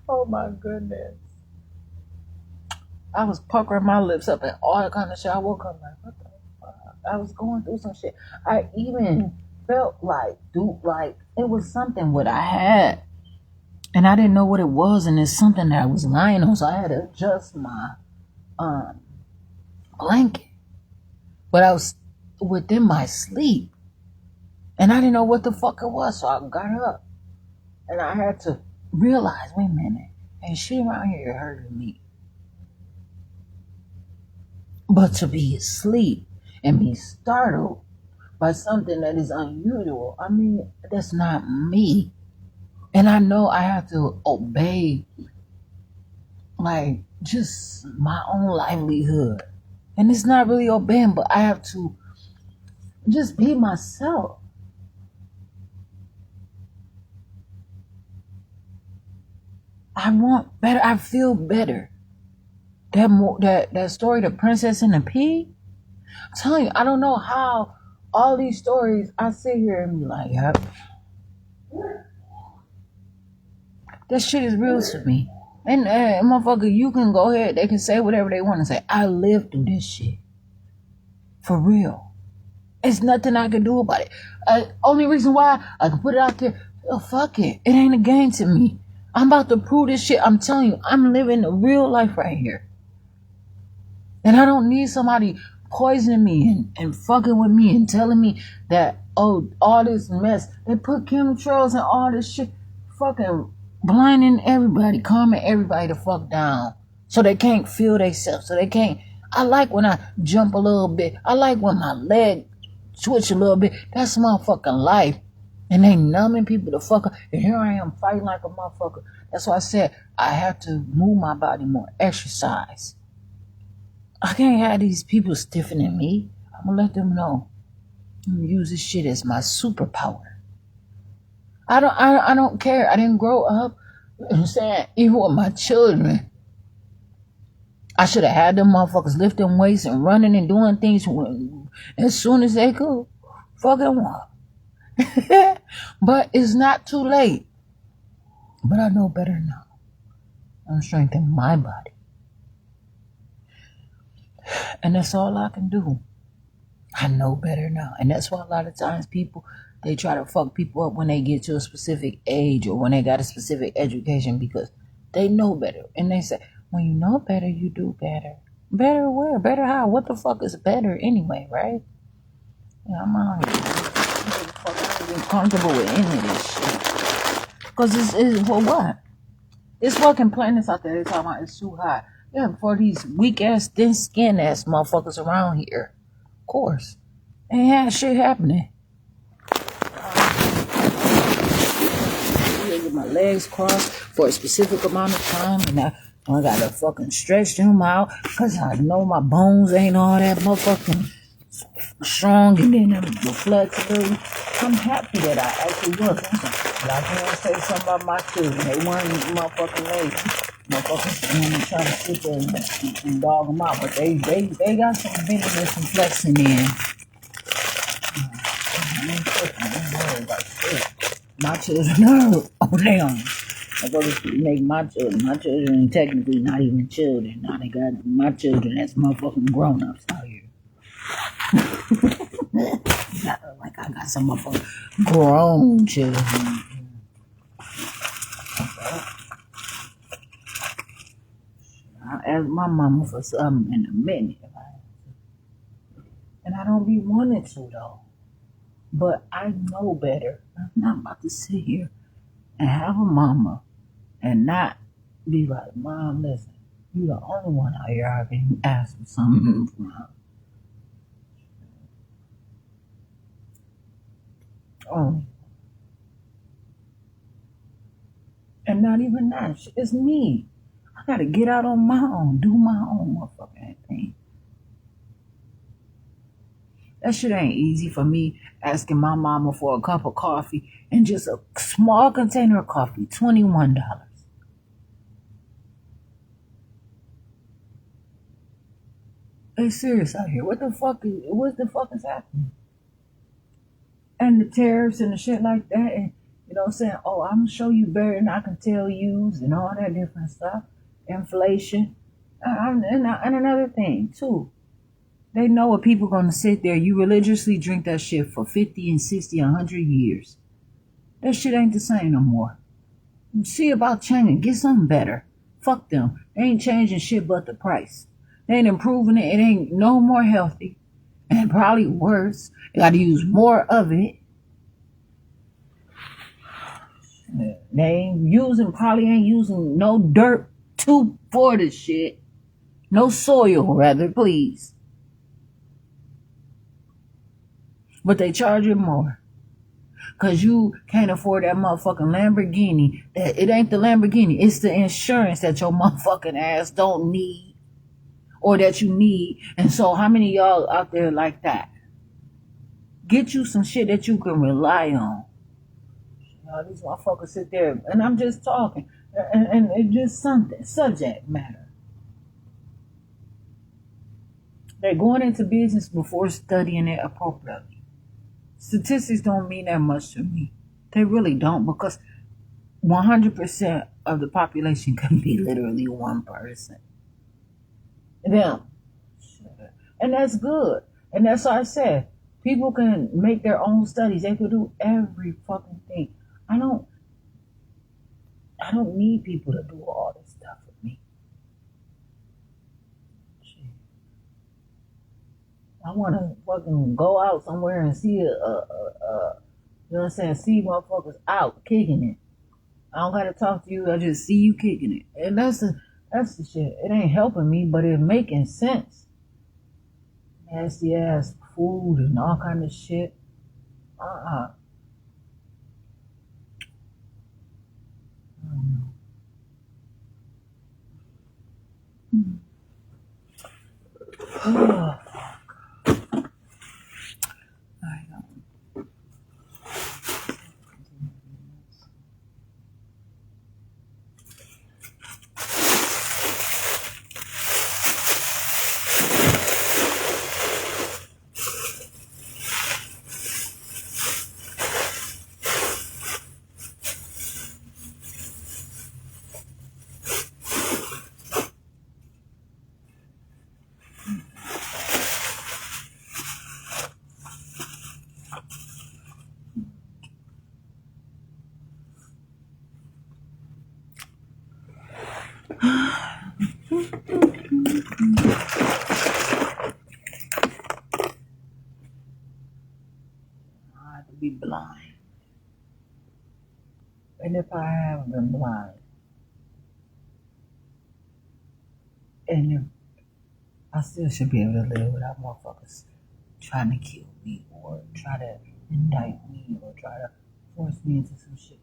Oh my goodness. I was puckering my lips up and all that kind of shit. I woke up like, what the fuck? I was going through some shit. I even felt like it was something what I had. And I didn't know what it was, and it's something that I was lying on, so I had to adjust my blanket. But I was within my sleep. And I didn't know what the fuck it was. So I got up. And I had to realize, wait a minute. Ain't shit around here hurting me. But to be asleep and be startled by something that is unusual, I mean, that's not me. And I know I have to obey, like, just my own livelihood. And it's not really obeying, but I have to just be myself. I want better. I feel better. That story, The Princess and the Pig. I'm telling you, I don't know how all these stories, I sit here and be like, yep, that shit is real to me. And motherfucker, you can go ahead. They can say whatever they want to say. I lived through this shit. For real. It's nothing I can do about it. Only reason why I can put it out there, oh, fuck it. It ain't a game to me. I'm about to prove this shit. I'm telling you, I'm living a real life right here. And I don't need somebody poisoning me and fucking with me and telling me that, oh, all this mess. They put chemtrails and all this shit, fucking blinding everybody, calming everybody the fuck down. So they can't feel themselves. So they can't. I like when I jump a little bit. I like when my leg twitch a little bit. That's motherfucking life. And they numbing people the fuck up. And here I am fighting like a motherfucker. That's why I said I have to move my body more. Exercise. I can't have these people stiffening me. I'm gonna let them know. I'm gonna use this shit as my superpower. I don't care. I didn't grow up, I'm saying, even with my children. I should have had them motherfuckers lifting weights and running and doing things as soon as they could. Fucking want. But it's not too late. But I know better now. I'm strengthening my body. And that's all I can do. I know better now. And that's why a lot of times people, they try to fuck people up when they get to a specific age or when they got a specific education because they know better. And they say, when you know better, you do better. Better where? Better how? What the fuck is better anyway, right? Yeah, I'm out here. I'm not even comfortable with any of this shit. Because it's for what? It's fucking planets out there. They're talking about it's too hot. Yeah, for these weak ass, thin skin ass motherfuckers around here. Of course. Ain't had shit happening. I get my legs crossed for a specific amount of time and I gotta fucking stretch them out because I know my bones ain't all that motherfucking strong and then the flexibility. I'm happy that I actually was. But I can't say something about my children. They weren't motherfucking lazy. Motherfuckers trying to sit there and dog them out. But they got some bendiness and flexing in. I ain't tripping. I ain't worried about shit. My children are on their own. I'm going to make my children. My children are technically not even children. Now they got my children as motherfucking grown-ups out here. Like I got some motherfucking grown children. I'll ask my mama for something in a minute. And I don't be wanting to though. But I know better. I'm not about to sit here and have a mama and not be like, Mom, listen, you the only one out here I can ask for something from. Oh. And not even that. It's me. I gotta get out on my own. Do my own motherfucking thing. That shit ain't easy for me asking my mama for a cup of coffee and just a small container of coffee, $21. They serious out here. What the fuck is happening? And the tariffs and the shit like that, and you know what I'm saying? Oh, I'm gonna show you better than I can tell you, and all that different stuff. Inflation. And another thing too. They know what people gonna sit there. You religiously drink that shit for 50 and 60, 100 years. That shit ain't the same no more. See about changing. Get something better. Fuck them. They ain't changing shit but the price. They ain't improving it. It ain't no more healthy. And probably worse. You got to use more of it. Probably ain't using no dirt for the shit. No soil, rather, please. But they charge you more. Because you can't afford that motherfucking Lamborghini. It ain't the Lamborghini. It's the insurance that your motherfucking ass don't need. Or that you need. And so how many of y'all out there like that? Get you some shit that you can rely on. These motherfuckers sit there, and I'm just talking, and it's just something, subject matter. They're going into business before studying it appropriately. Statistics don't mean that much to me. They really don't, because 100% of the population can be literally one person. Them. And that's good. And that's what I said. People can make their own studies. They could do every fucking thing. I don't need people to do all this stuff with me. Shit. I want to fucking go out somewhere and see you know what I'm saying? See motherfuckers out kicking it. I don't gotta talk to you. I just see you kicking it, and that's the shit. It ain't helping me, but it's making sense. Nasty ass food and all kind of shit. I don't know. Oh, I don't. To be blind. And if I have been blind, and if I still should be able to live without motherfuckers trying to kill me or try to indict me or try to force me into some shit.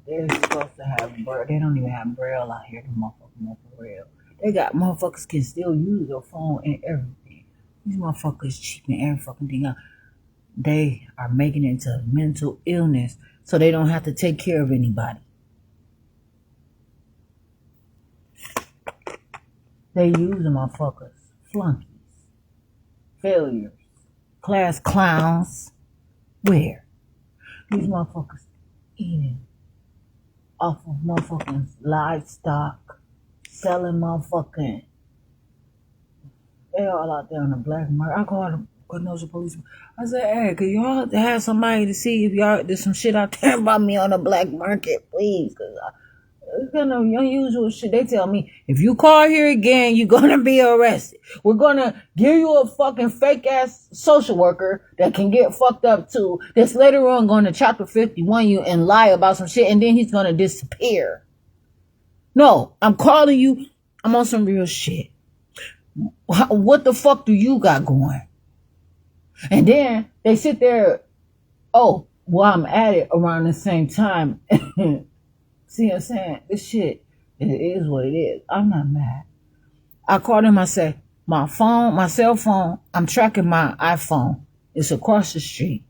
They're supposed to have braille. They don't even have braille out here. The motherfuckers no braille. They got motherfuckers can still use their phone and everything. These motherfuckers cheating every fucking thing out. They are making it into mental illness so they don't have to take care of anybody. They use the motherfuckers. Flunkies. Failures. Class clowns. Where? These motherfuckers eating off of motherfucking livestock. Selling motherfucking. They all out there on the black market. I called them. Kenosha police. I said, hey, could y'all have somebody to see if y'all there's some shit out there about me on the black market, please? Because it's kind of unusual shit. They tell me, if you call here again, you're going to be arrested. We're going to give you a fucking fake ass social worker that can get fucked up too. That's later on going to chapter 51 you and lie about some shit, and then he's going to disappear. No, I'm calling you. I'm on some real shit. What the fuck do you got going? And then they sit there, oh, well, I'm at it around the same time. See what I'm saying? This shit, it is what it is. I'm not mad. I called him, I said, my cell phone, I'm tracking my iPhone. It's across the street.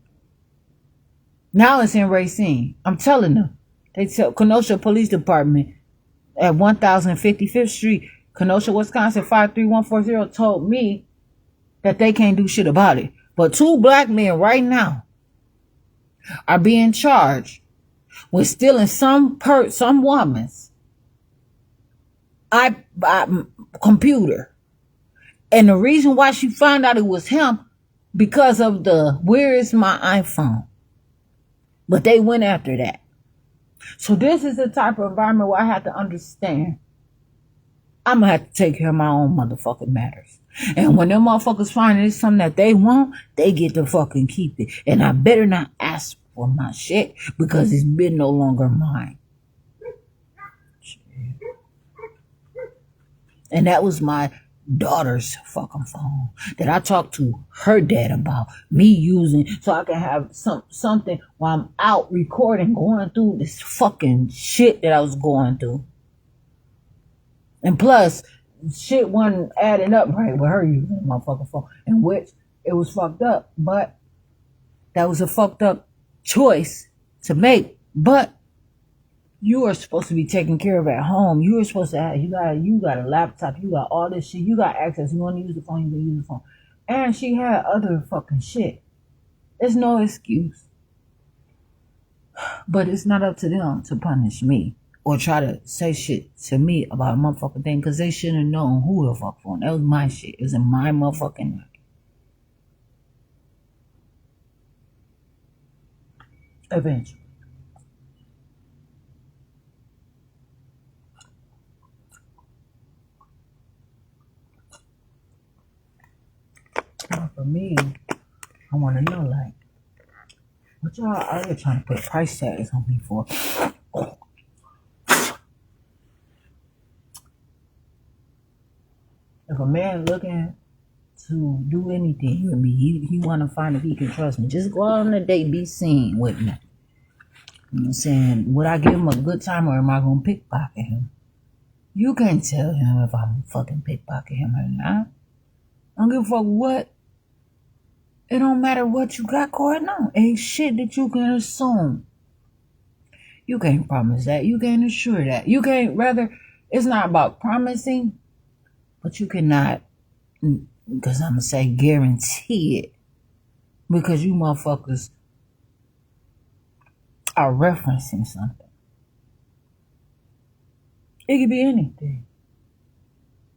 Now it's in Racine. I'm telling them. They tell Kenosha Police Department at 1055th Street, Kenosha, Wisconsin, 53140 told me that they can't do shit about it. But 2 black men right now are being charged with stealing some woman's computer. And the reason why she found out it was him, because of the where is my iPhone. But they went after that. So this is the type of environment where I have to understand I'm going to have to take care of my own motherfucking matters. And when them motherfuckers find it's something that they want, they get to fucking keep it. And I better not ask for my shit because it's been no longer mine. And that was my daughter's fucking phone that I talked to her dad about me using so I can have something while I'm out recording, going through this fucking shit that I was going through. And plus, shit wasn't adding up right with her using my fucking phone, in which it was fucked up. But that was a fucked up choice to make. But you are supposed to be taken care of at home. You are supposed to have, you got a laptop, you got all this shit, you got access. You want to use the phone, you can use the phone. And she had other fucking shit. There's no excuse. But it's not up to them to punish me or try to say shit to me about a motherfucking thing because they shouldn't have known who the fuck phone. That was my shit. It was in my motherfucking life. Eventually. For me, I want to know, like, what y'all are you trying to put price tags on me for? If a man looking to do anything with me, he want to find if he can trust me. Just go out on a date, be seen with me. You know what I'm saying? Would I give him a good time or am I going to pickpocket him? You can't tell him if I'm fucking pickpocket him or not. I don't give a fuck what. It don't matter what you got going on. Ain't shit that you can assume. You can't promise that. You can't assure that. You can't, rather, it's not about promising, but you cannot, because I'm going to say guarantee it. Because you motherfuckers are referencing something. It could be anything.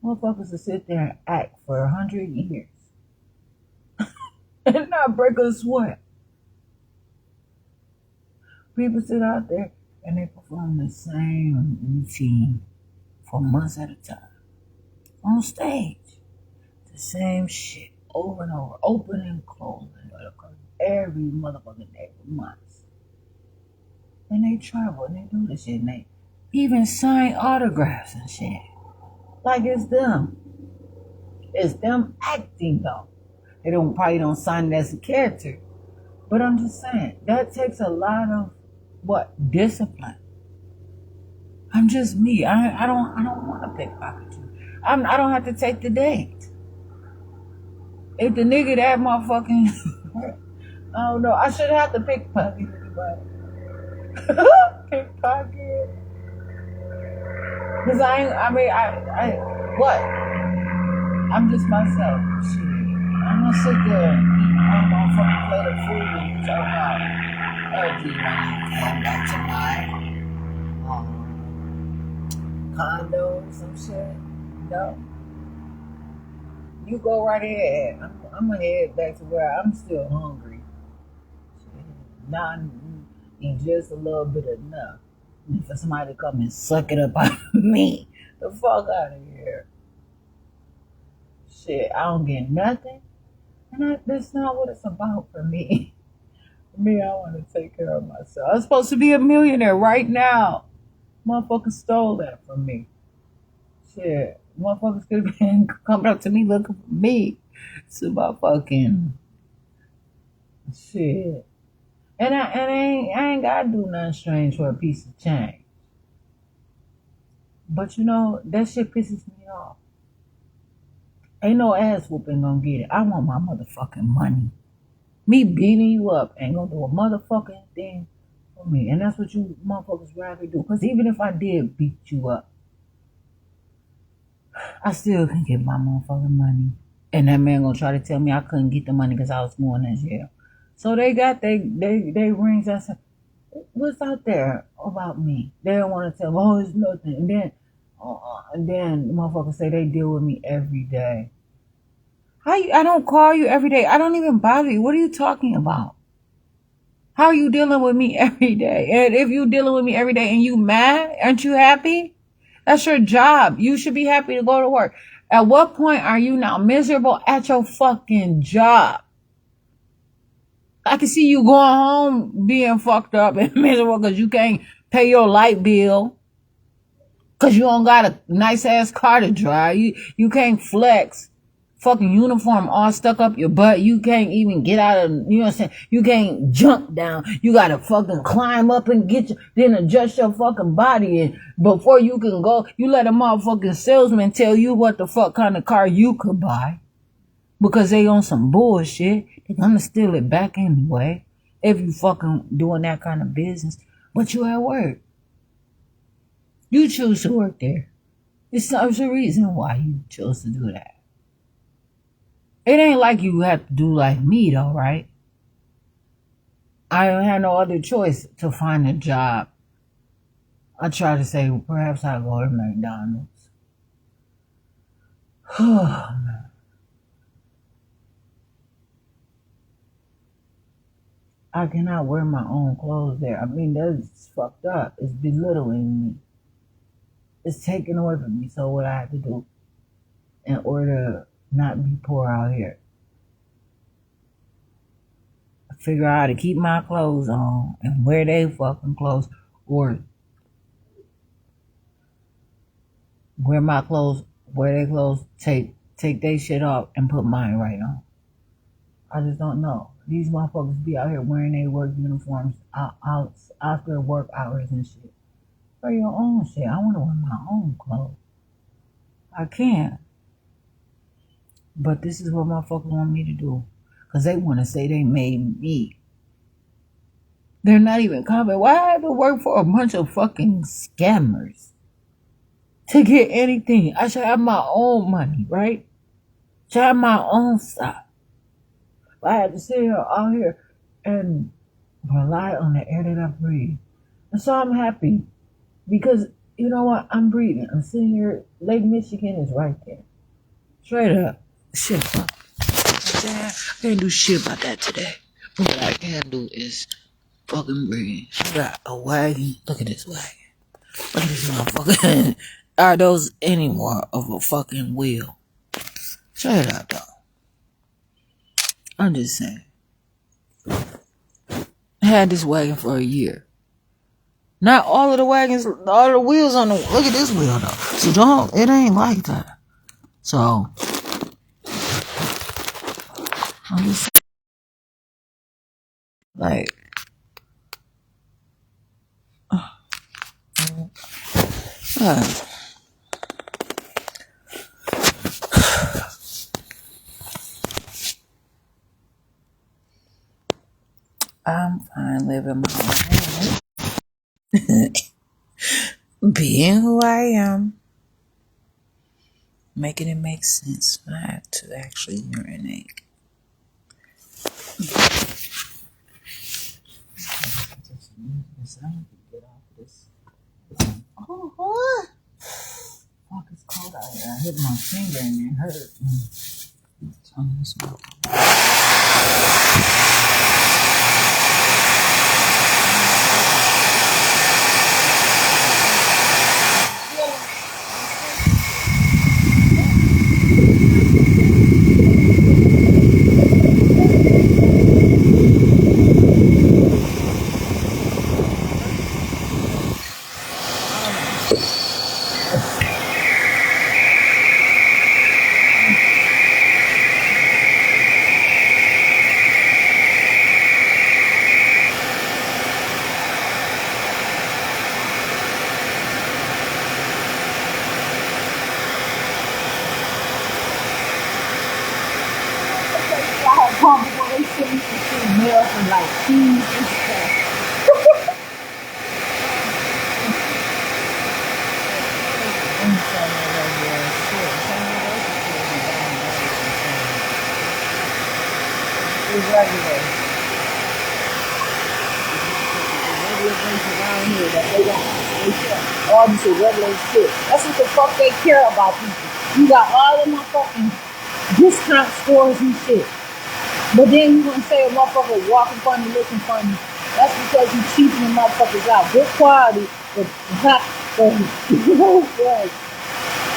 Motherfuckers will sit there and act for 100 years. And not break a sweat. People sit out there and they perform the same routine for months at a time. On stage. The same shit over and over. Open and closing. Every motherfucking day for months. And they travel and they do this shit and they even sign autographs and shit. Like it's them. It's them acting though. They probably don't sign it as a character. But I'm just saying, that takes a lot of discipline. I'm just me. I don't want to pickpocket you. I don't have to take the date. If the nigga that motherfucking I don't know, I should have to pickpocket anybody. Pickpocket. Cause what? I'm just myself. Shit. I'm gonna sit there and eat one motherfucking plate of food and talk about came back to my condo or some shit. No. You go right ahead. I'm gonna head back to where I'm still hungry. Not eat just a little bit of enough. And for somebody to come and suck it up out of me. The fuck out of here. Shit, I don't get nothing. And that's not what it's about for me. For me, I want to take care of myself. I'm supposed to be a millionaire right now. Motherfuckers stole that from me. Shit. Motherfuckers could have been coming up to me looking for me. To my fucking shit. And I ain't gotta do nothing strange for a piece of change. But you know, that shit pisses me off. Ain't no ass whooping gonna get it. I want my motherfucking money. Me beating you up ain't gonna do a motherfucking thing for me. And that's what you motherfuckers rather do. Because even if I did beat you up, I still can get my motherfucking money. And that man gonna try to tell me I couldn't get the money because I was going to jail. So they got they rings. I said, what's out there about me? They don't want to tell me, oh, it's nothing. And then motherfuckers say they deal with me every day. I don't call you every day. I don't even bother you. What are you talking about? How are you dealing with me every day? And if you dealing with me every day and you mad, aren't you happy? That's your job. You should be happy to go to work. At what point are you now miserable at your fucking job? I can see you going home being fucked up and miserable because you can't pay your light bill. Because you don't got a nice ass car to drive. You can't flex. Fucking uniform all stuck up your butt. You can't even get out of, you know what I'm saying? You can't jump down. You gotta fucking climb up and then adjust your fucking body. And before you can go, you let a motherfucking salesman tell you what the fuck kind of car you could buy. Because they on some bullshit. They're gonna steal it back anyway. If you fucking doing that kind of business. But you at work. You choose to work there. There's a reason why you chose to do that. It ain't like you have to do like me though, right? I don't have no other choice to find a job. I try to say, well, perhaps I'll go to McDonald's. Oh, man. I cannot wear my own clothes there. I mean, that's fucked up. It's belittling me. It's taken away from me. So what I have to do in order to not be poor out here? Figure out how to keep my clothes on and wear they fucking clothes, or wear my clothes, wear their clothes, take their shit off and put mine right on. I just don't know. These motherfuckers be out here wearing their work uniforms out after work hours and shit. Wear your own shit. I want to wear my own clothes. I can. But this is what motherfuckers want me to do. Because they want to say they made me. They're not even coming. Why I have to work for a bunch of fucking scammers to get anything? I should have my own money, right? Should have my own stuff. I had to sit here out here and rely on the air that I breathe. And so I'm happy. Because, you know what? I'm breathing. I'm sitting here. Lake Michigan is right there. Straight up. Shit, fuck. I can't do shit about that today. But what I can do is fucking breathe. I got a wagon. Look at this wagon. Look at this motherfucker. Are those any more of a fucking wheel? Straight up, though. I'm just saying. I had this wagon for a year. Not all of the wagons, all the wheels on the, look at this wheel though. So it ain't like that. So, I'm just like, I'm fine living my life. Being who I am. Making it make sense. I have to actually urinate. Oh, what? Fuck, it's cold out here. I hit my finger and it hurt. Turn this off. And like cheese and stuff. It's regular. Around here that they don't. All this is regular shit. That's what the fuck they care about people. You got all of my fucking discount stores and shit. But then you gonna say a motherfucker walking funny, looking funny. That's because you cheaping the motherfuckers out. Good quality, but not for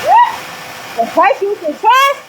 yeah. The price you can trust?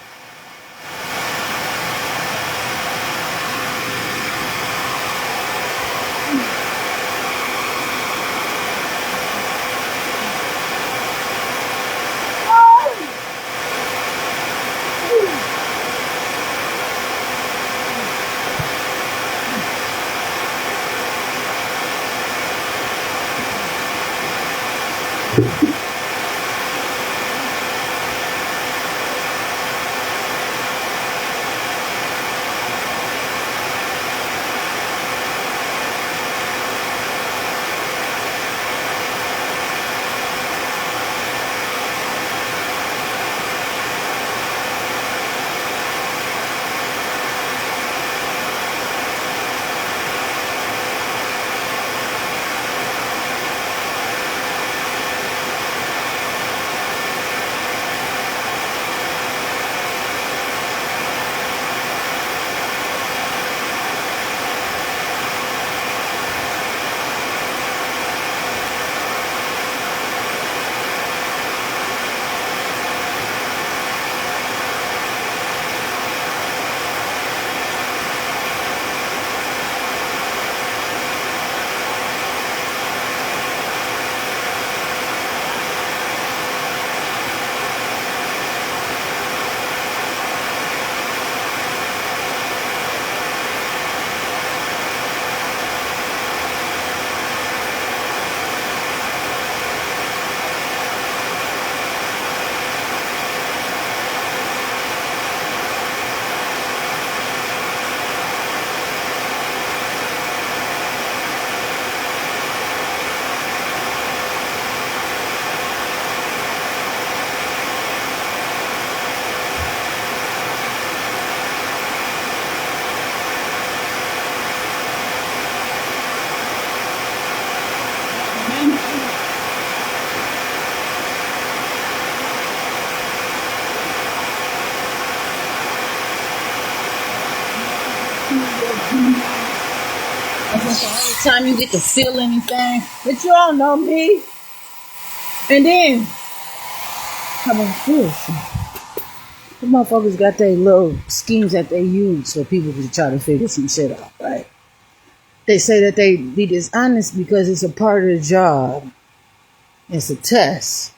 That's the only time you get to feel anything. But you all know me. And then, how about this? The motherfuckers got their little schemes that they use for people to try to figure some shit out, right? They say that they be dishonest because it's a part of the job. It's a test.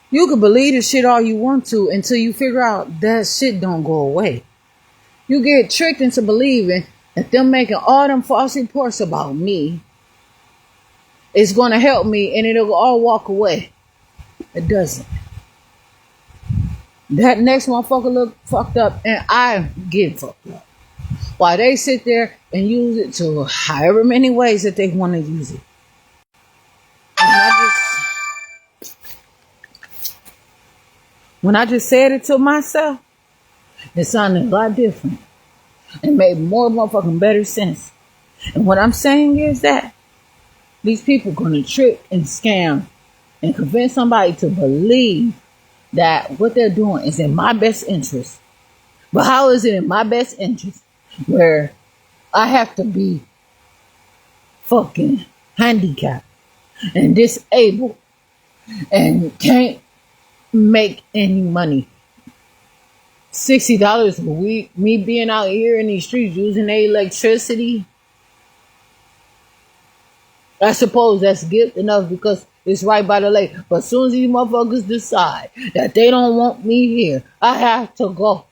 You can believe the shit all you want to until you figure out that shit don't go away. You get tricked into believing that them making all them false reports about me is going to help me and it'll all walk away. It doesn't. That next motherfucker look fucked up and I get fucked up. While they sit there and use it to however many ways that they want to use it. And when I just said it to myself, it sounded a lot different. It made more motherfucking better sense. And what I'm saying is that these people going to trick and scam and convince somebody to believe that what they're doing is in my best interest. But how is it in my best interest where I have to be fucking handicapped and disabled and can't make any money? $60 a week, me being out here in these streets using their electricity. I suppose that's gift enough because it's right by the lake. But as soon as these motherfuckers decide that they don't want me here, I have to go.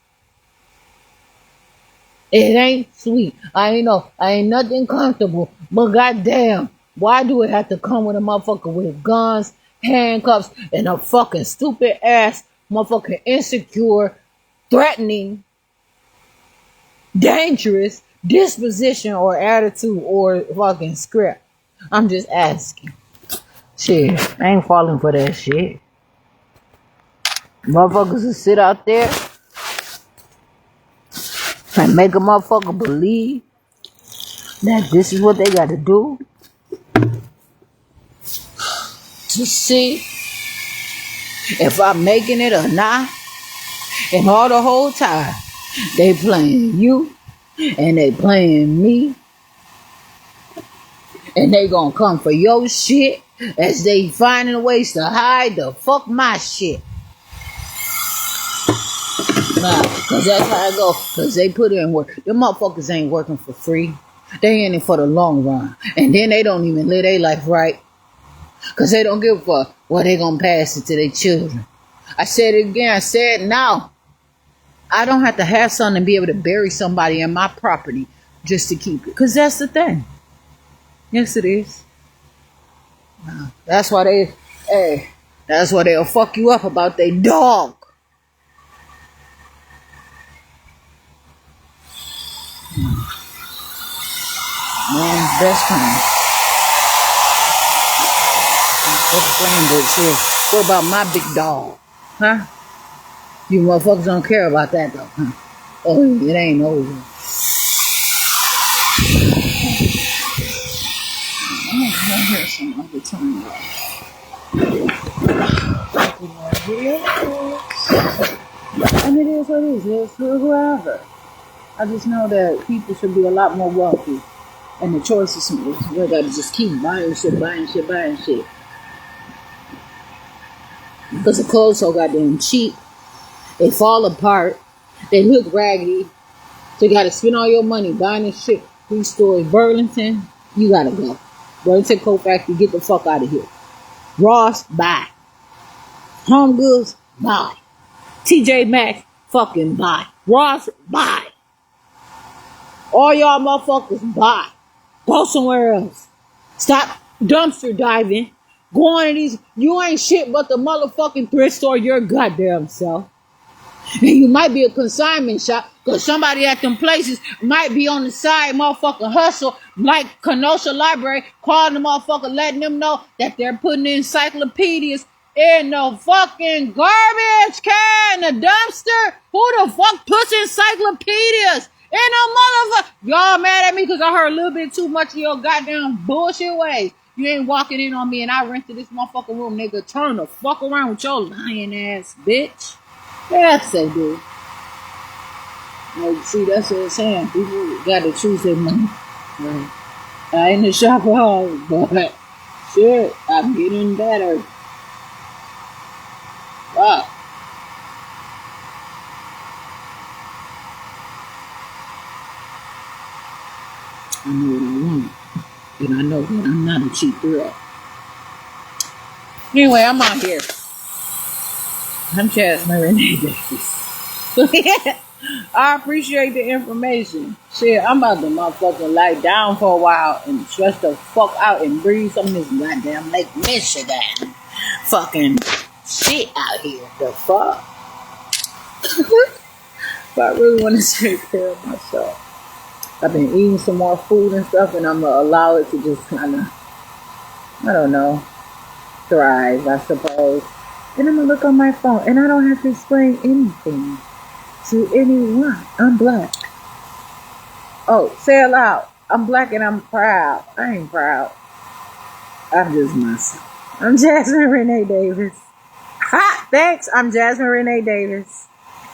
It ain't sweet. I ain't nothing comfortable. But goddamn, why do it have to come with a motherfucker with guns, handcuffs, and a fucking stupid ass, motherfucking insecure, threatening, dangerous disposition or attitude or fucking script? I'm just asking. Shit, I ain't falling for that shit. Motherfuckers will sit out there and make a motherfucker believe that this is what they got to do to see if I'm making it or not. And all the whole time, they playing you and they playing me. And they gonna come for your shit as they finding ways to hide the fuck my shit. Nah, cause that's how I go. Cause they put in work. Them motherfuckers ain't working for free. They in it for the long run. And then they don't even live their life right. Cause they don't give a fuck. Well, they gonna pass it to their children. I said it again. I said it now. I don't have to have something to be able to bury somebody in my property just to keep it. Cause that's the thing. Yes, it is. That's why that's why they'll fuck you up about their dog. Man's best friend. Best friend, but shit. What about my big dog? Huh? You motherfuckers don't care about that though, huh? Oh, it ain't over. I heard some other time. And it is what it is. It's for whoever. I just know that people should be a lot more wealthy. And the choice is we gotta just keep buying shit. Because the clothes so goddamn cheap. They fall apart. They look raggedy. So you gotta spend all your money buying this shit. These stores, Burlington, you gotta go. Burlington Coat Factory, get the fuck out of here. Ross, buy. Home Goods, buy. TJ Maxx, fucking buy. Ross, buy. All y'all motherfuckers, buy. Go somewhere else. Stop dumpster diving. Go on to these. You ain't shit but the motherfucking thrift store your goddamn self. And you might be a consignment shop because somebody at them places might be on the side motherfucking hustle like Kenosha Library, calling the motherfucker, letting them know that they're putting the encyclopedias in the fucking garbage can, the dumpster. Who the fuck puts encyclopedias in a motherfucker? Y'all mad at me because I heard a little bit too much of your goddamn bullshit ways. You ain't walking in on me and I rented this motherfucking room, nigga. Turn the fuck around with your lying ass bitch. Yes, they do. Like, see, that's what I'm saying. People gotta choose their money. Right. I ain't a shopaholic, but shit, I'm getting better. Wow. I know what I want. And I know that I'm not a cheap thrill. Anyway, I'm out here. I'm Jasmine Renee Davis. I appreciate the information. Shit, I'm about to motherfucking lie down for a while and stress the fuck out and breathe some of this goddamn Lake Michigan fucking shit out here. The fuck? But I really want to take care of myself. I've been eating some more food and stuff, and I'm gonna allow it to just kind of, I don't know, thrive, I suppose. And I'm gonna look on my phone, and I don't have to explain anything to anyone. I'm black. Oh, say it loud. I'm black and I'm proud. I ain't proud. I'm just myself. I'm Jasmine Renee Davis. Ha! Thanks. I'm Jasmine Renee Davis.